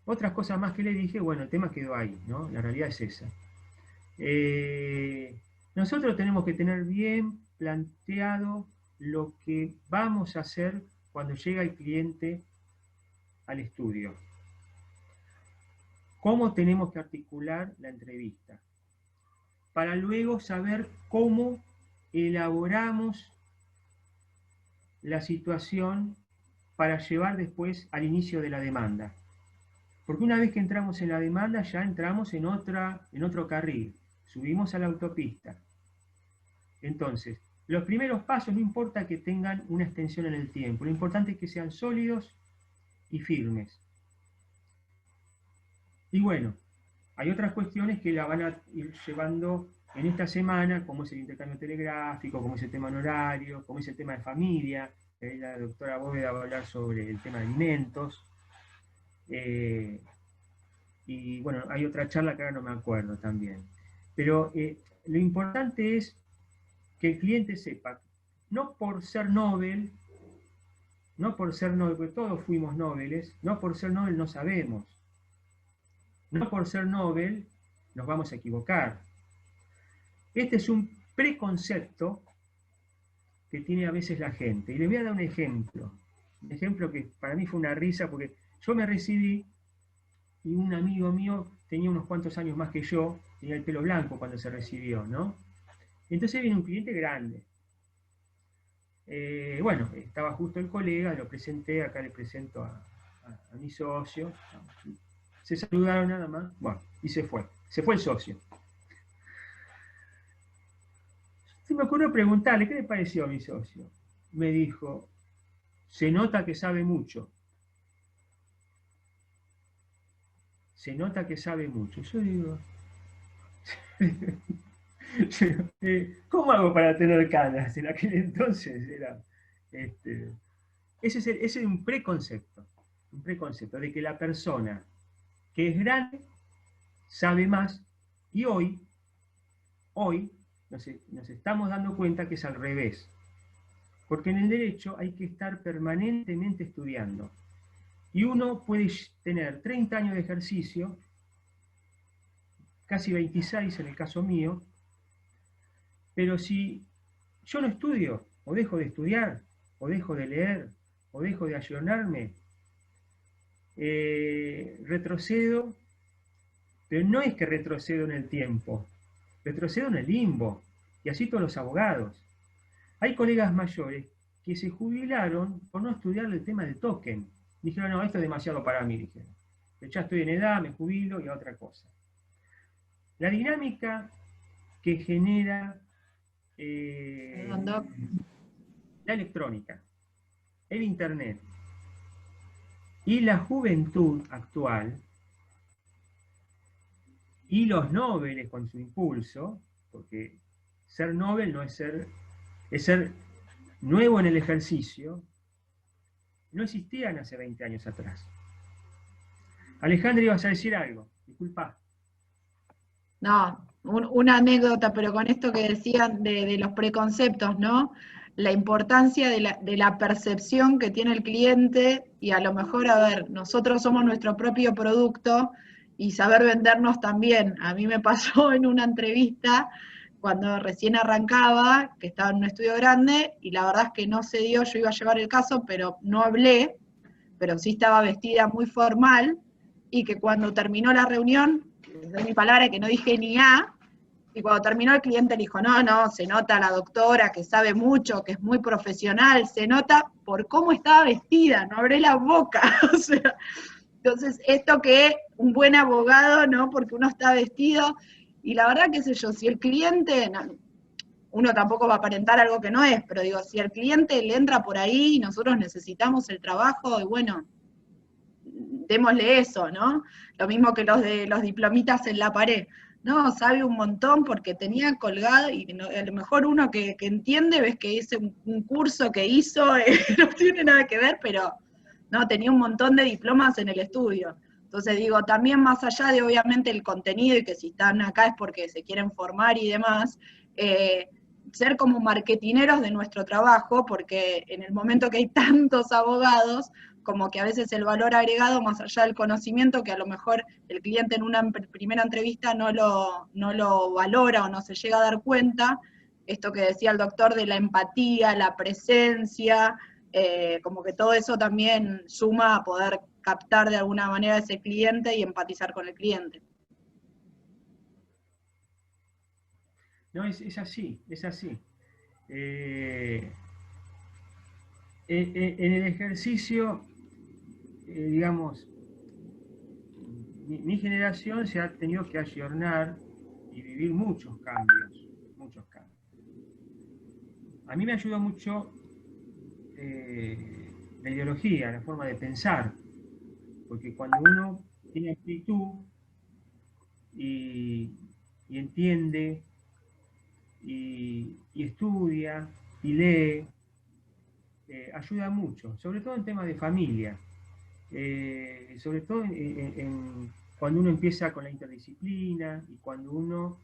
Otras cosas más que le dije, bueno, el tema quedó ahí, ¿no? La realidad es esa. Nosotros tenemos que tener bien planteado lo que vamos a hacer cuando llega el cliente al estudio. ¿Cómo tenemos que articular la entrevista? Para luego saber cómo elaboramos la situación para llevar después al inicio de la demanda. Porque una vez que entramos en la demanda, ya entramos en otro carril, subimos a la autopista. Entonces, los primeros pasos no importa que tengan una extensión en el tiempo, lo importante es que sean sólidos y firmes. Y bueno, hay otras cuestiones que la van a ir llevando en esta semana, como es el intercambio telegráfico, como es el tema horario, como es el tema de familia. La doctora Bóveda va a hablar sobre el tema de alimentos. Y bueno, hay otra charla que ahora no me acuerdo también. Pero lo importante es que el cliente sepa, no por ser Nobel, porque todos fuimos Nobeles, no por ser Nobel no sabemos. No por ser Nobel nos vamos a equivocar. Este es un preconcepto que tiene a veces la gente. Y les voy a dar un ejemplo que para mí fue una risa, porque yo me recibí y un amigo mío tenía unos cuantos años más que yo, tenía el pelo blanco cuando se recibió, ¿no? Entonces viene un cliente grande. Bueno, estaba justo el colega, lo presenté, acá le presento a mi socio. Se saludaron nada más, bueno, y se fue el socio. Se me ocurrió preguntarle, ¿qué le pareció a mi socio? Me dijo, se nota que sabe mucho. Se nota que sabe mucho. Yo digo, ¿cómo hago para tener canas? En aquel entonces era, ese es un preconcepto de que la persona que es grande sabe más, y hoy nos estamos dando cuenta que es al revés. Porque en el derecho hay que estar permanentemente estudiando. Y uno puede tener 30 años de ejercicio, casi 26 en el caso mío, pero si yo no estudio, o dejo de estudiar, o dejo de leer, o dejo de ayornarme, retrocedo, pero no es que retrocedo en el tiempo, retrocedo en el limbo, y así todos los abogados. Hay colegas mayores que se jubilaron por no estudiar el tema del token. Dijeron, no, esto es demasiado para mí, dijeron. Ya estoy en edad, me jubilo y a otra cosa. La dinámica que genera la electrónica, el internet, Y la juventud actual, y los nobles con su impulso, porque ser noble no es ser nuevo en el ejercicio, no existían hace 20 años atrás. Alejandra, ibas a decir algo, disculpa. No, una anécdota, pero con esto que decían de los preconceptos, ¿no? La importancia de la percepción que tiene el cliente y a lo mejor, a ver, nosotros somos nuestro propio producto y saber vendernos también. A mí me pasó en una entrevista cuando recién arrancaba, que estaba en un estudio grande, y la verdad es que no se dio, yo iba a llevar el caso, pero no hablé, pero sí estaba vestida muy formal, y que cuando terminó la reunión, les doy mi palabra que no dije ni A, y cuando terminó el cliente le dijo, no, se nota la doctora que sabe mucho, que es muy profesional, se nota por cómo estaba vestida, no abré la boca, o sea, entonces esto que un buen abogado, ¿no? Porque uno está vestido, y la verdad, qué sé yo, si el cliente, no, uno tampoco va a aparentar algo que no es, pero digo, si el cliente le entra por ahí y nosotros necesitamos el trabajo, y bueno, démosle eso, ¿no? Lo mismo que los de los diplomitas en la pared. No, sabe un montón porque tenía colgado, y no, a lo mejor uno que entiende, ves que hice un curso que hizo, no tiene nada que ver, pero no, tenía un montón de diplomas en el estudio. Entonces digo, también más allá de obviamente el contenido y que si están acá es porque se quieren formar y demás, ser como marketineros de nuestro trabajo, porque en el momento que hay tantos abogados, como que a veces el valor agregado, más allá del conocimiento, que a lo mejor el cliente en una primera entrevista no lo valora o no se llega a dar cuenta, esto que decía el doctor de la empatía, la presencia, como que todo eso también suma a poder captar de alguna manera a ese cliente y empatizar con el cliente. No, es así, es así. En el ejercicio, digamos, mi generación se ha tenido que ayornar y vivir muchos cambios, muchos cambios. A mí me ayudó mucho la ideología, la forma de pensar, porque cuando uno tiene actitud y entiende y estudia y lee, ayuda mucho, sobre todo en temas de familia, sobre todo cuando uno empieza con la interdisciplina y cuando uno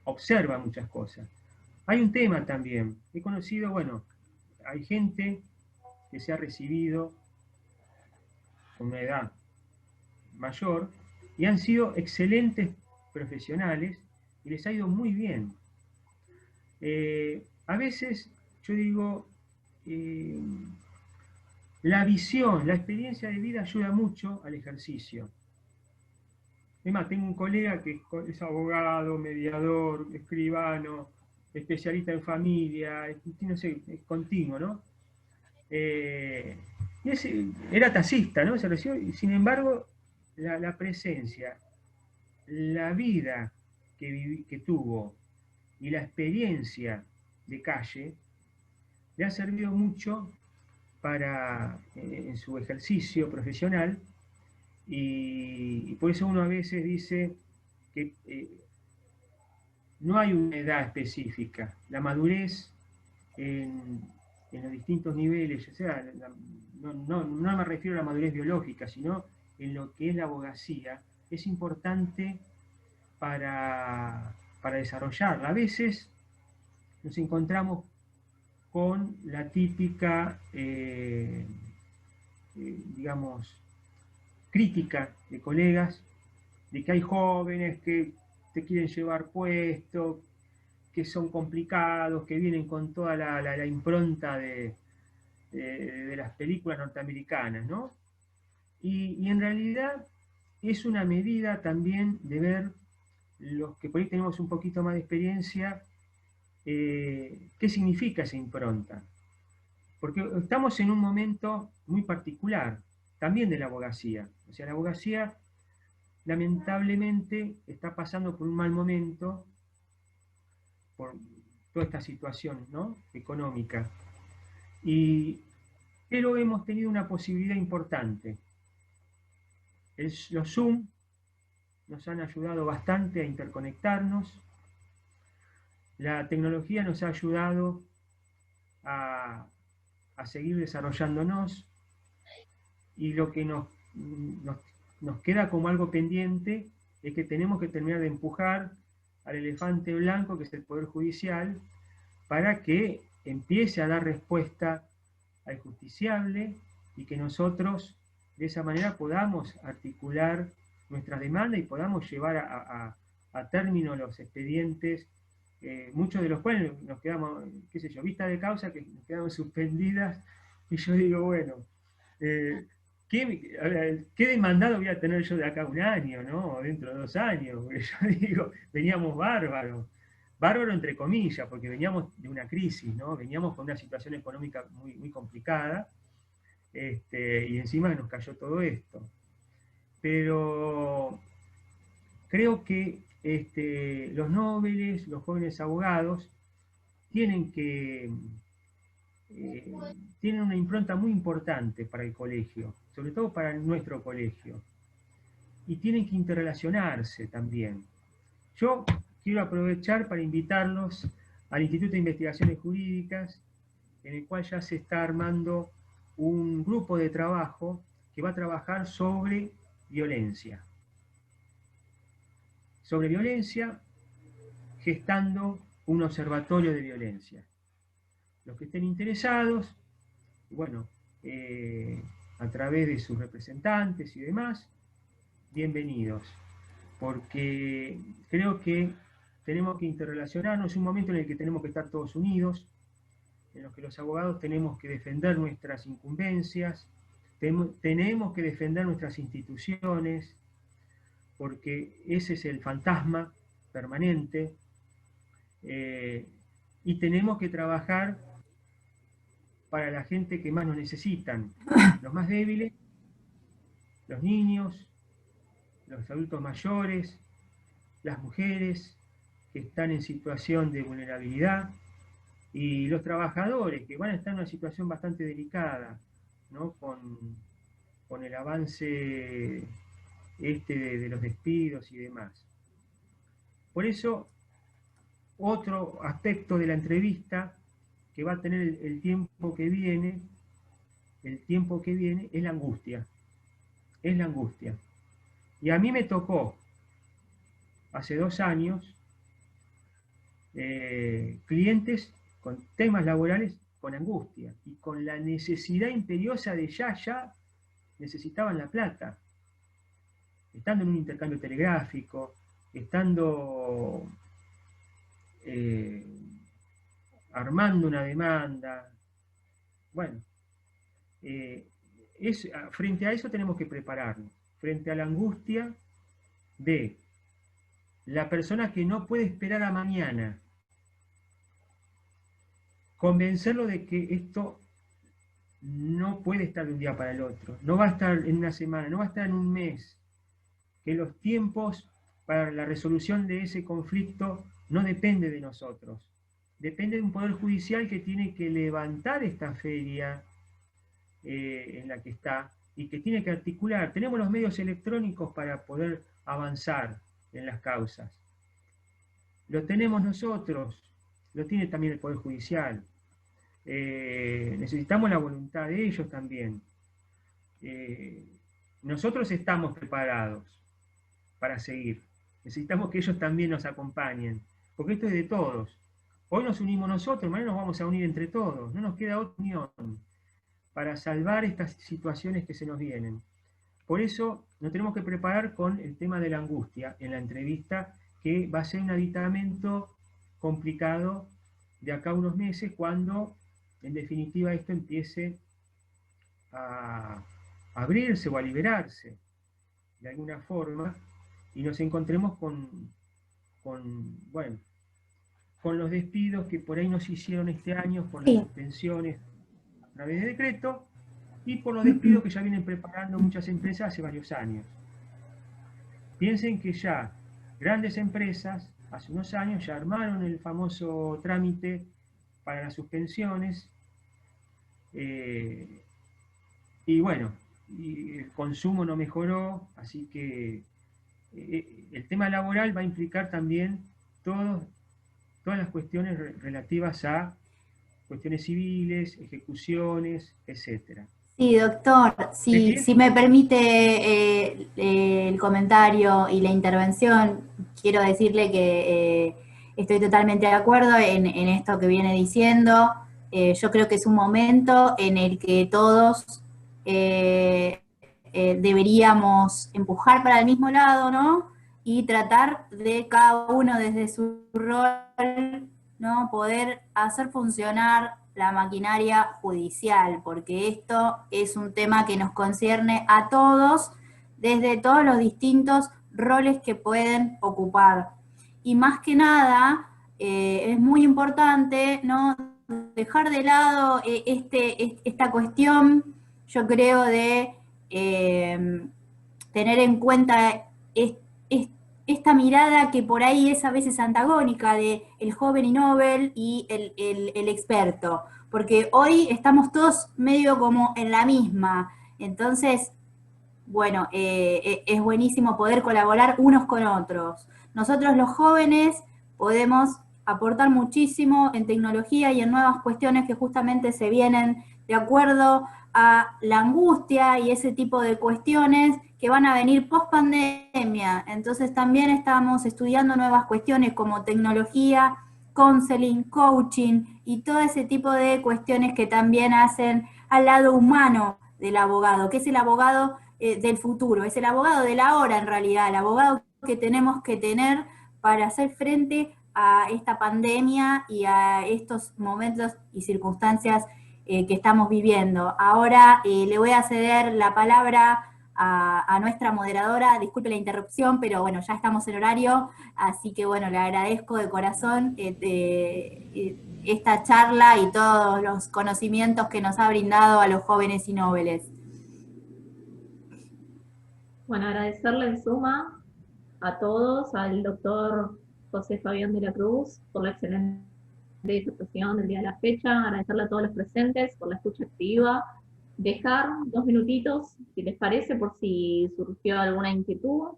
observa muchas cosas. Hay un tema también, he conocido, bueno, hay gente que se ha recibido con una edad mayor y han sido excelentes profesionales y les ha ido muy bien. A veces yo digo, la visión, la experiencia de vida ayuda mucho al ejercicio. Es más, tengo un colega que es abogado, mediador, escribano, especialista en familia, no sé, es continuo, ¿no? Era taxista, ¿no? Se recibió, y sin embargo, la presencia, la vida que tuvo y la experiencia de calle le ha servido mucho en su ejercicio profesional, y por eso uno a veces dice que no hay una edad específica. La madurez en los distintos niveles, o sea, no me refiero a la madurez biológica, sino en lo que es la abogacía, es importante para desarrollarla. A veces nos encontramos con la típica, digamos, crítica de colegas, de que hay jóvenes que te quieren llevar puesto, que son complicados, que vienen con toda la impronta de las películas norteamericanas, ¿no? Y en realidad es una medida también de ver los que por ahí tenemos un poquito más de experiencia, qué significa esa impronta. Porque estamos en un momento muy particular, también de la abogacía. O sea, la abogacía lamentablemente está pasando por un mal momento, por toda esta situación, ¿no?, económica. Y pero hemos tenido una posibilidad importante. Los Zoom nos han ayudado bastante a interconectarnos. La tecnología nos ha ayudado a seguir desarrollándonos, y lo que nos queda como algo pendiente es que tenemos que terminar de empujar al elefante blanco, que es el Poder Judicial, para que empiece a dar respuesta al justiciable y que nosotros de esa manera podamos articular nuestras demandas y podamos llevar a término los expedientes, muchos de los cuales nos quedamos, qué sé yo, vista de causa, que nos quedamos suspendidas, y yo digo, bueno, ¿qué demandado voy a tener yo de acá a un año, ¿no? O dentro de 2 años? Porque yo digo, veníamos bárbaros, bárbaro entre comillas, porque veníamos de una crisis, ¿no? Veníamos con una situación económica muy, muy complicada, y encima nos cayó todo esto. Pero creo que los nobles, los jóvenes abogados, tienen una impronta muy importante para el colegio, sobre todo para nuestro colegio, y tienen que interrelacionarse también. Yo quiero aprovechar para invitarlos al Instituto de Investigaciones Jurídicas, en el cual ya se está armando un grupo de trabajo que va a trabajar sobre violencia. Sobre violencia, gestando un observatorio de violencia. Los que estén interesados, bueno, a través de sus representantes y demás, bienvenidos, porque creo que tenemos que interrelacionarnos. Es un momento en el que tenemos que estar todos unidos, en los que los abogados tenemos que defender nuestras incumbencias, tenemos que defender nuestras instituciones, porque ese es el fantasma permanente, y tenemos que trabajar para la gente que más nos necesitan, los más débiles, los niños, los adultos mayores, las mujeres que están en situación de vulnerabilidad, y los trabajadores que van a estar en una situación bastante delicada, ¿no? Con el avance de los despidos y demás. Por eso, otro aspecto de la entrevista que va a tener el tiempo que viene es la angustia. Es la angustia. Y a mí me tocó, hace 2 años, clientes con temas laborales con angustia y con la necesidad imperiosa de ya necesitaban la plata. Estando en un intercambio telegráfico, estando armando una demanda. Bueno, frente a eso tenemos que prepararnos, frente a la angustia de la persona que no puede esperar a mañana, convencerlo de que esto no puede estar de un día para el otro, no va a estar en una semana, no va a estar en un mes, que los tiempos para la resolución de ese conflicto no depende de nosotros, depende de un poder judicial que tiene que levantar esta feria en la que está y que tiene que articular. Tenemos los medios electrónicos para poder avanzar en las causas. Lo tenemos nosotros, lo tiene también el Poder Judicial. Necesitamos la voluntad de ellos también. Nosotros estamos preparados para seguir. Necesitamos que ellos también nos acompañen, porque esto es de todos. Hoy nos unimos nosotros, mañana nos vamos a unir entre todos. No nos queda otra unión para salvar estas situaciones que se nos vienen. Por eso nos tenemos que preparar con el tema de la angustia en la entrevista, que va a ser un aditamento complicado de acá a unos meses, cuando en definitiva esto empiece a abrirse o a liberarse de alguna forma, y nos encontremos con los despidos que por ahí nos hicieron este año, por las suspensiones a través de decreto, y por los despidos que ya vienen preparando muchas empresas hace varios años. Piensen que ya grandes empresas hace unos años ya armaron el famoso trámite para las suspensiones, Y bueno, y el consumo no mejoró, así que el tema laboral va a implicar también todas las cuestiones relativas a cuestiones civiles, ejecuciones, etcétera. Sí, doctor, ¿De si quién? me permite el comentario y la intervención, quiero decirle que estoy totalmente de acuerdo en esto que viene diciendo. Yo creo que es un momento en el que todos deberíamos empujar para el mismo lado, ¿no? Y tratar de cada uno desde su rol, ¿no? Poder hacer funcionar la maquinaria judicial, porque esto es un tema que nos concierne a todos desde todos los distintos roles que pueden ocupar. Y más que nada, es muy importante, ¿no?, dejar de lado esta cuestión, yo creo, de tener en cuenta esta mirada que por ahí es a veces antagónica de el joven y Nobel y el experto, porque hoy estamos todos medio como en la misma, entonces, bueno, es buenísimo poder colaborar unos con otros. Nosotros los jóvenes podemos aportar muchísimo en tecnología y en nuevas cuestiones que justamente se vienen de acuerdo a la angustia y ese tipo de cuestiones que van a venir post pandemia. Entonces también estamos estudiando nuevas cuestiones como tecnología, counseling, coaching y todo ese tipo de cuestiones que también hacen al lado humano del abogado, que es el abogado del futuro, es el abogado de la hora en realidad, el abogado que tenemos que tener para hacer frente a esta pandemia y a estos momentos y circunstancias que estamos viviendo. Ahora le voy a ceder la palabra a nuestra moderadora, disculpe la interrupción, pero bueno, ya estamos en horario, así que bueno, le agradezco de corazón esta charla y todos los conocimientos que nos ha brindado a los jóvenes y nobles. Bueno, agradecerle en suma a todos, al doctor José Fabián de la Cruz por la excelente disertación del día de la fecha, agradecerle a todos los presentes por la escucha activa, dejar 2 minutitos, si les parece, por si surgió alguna inquietud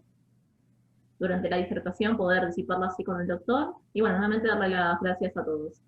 durante la disertación, poder disiparla así con el doctor, y bueno, nuevamente darle las gracias a todos.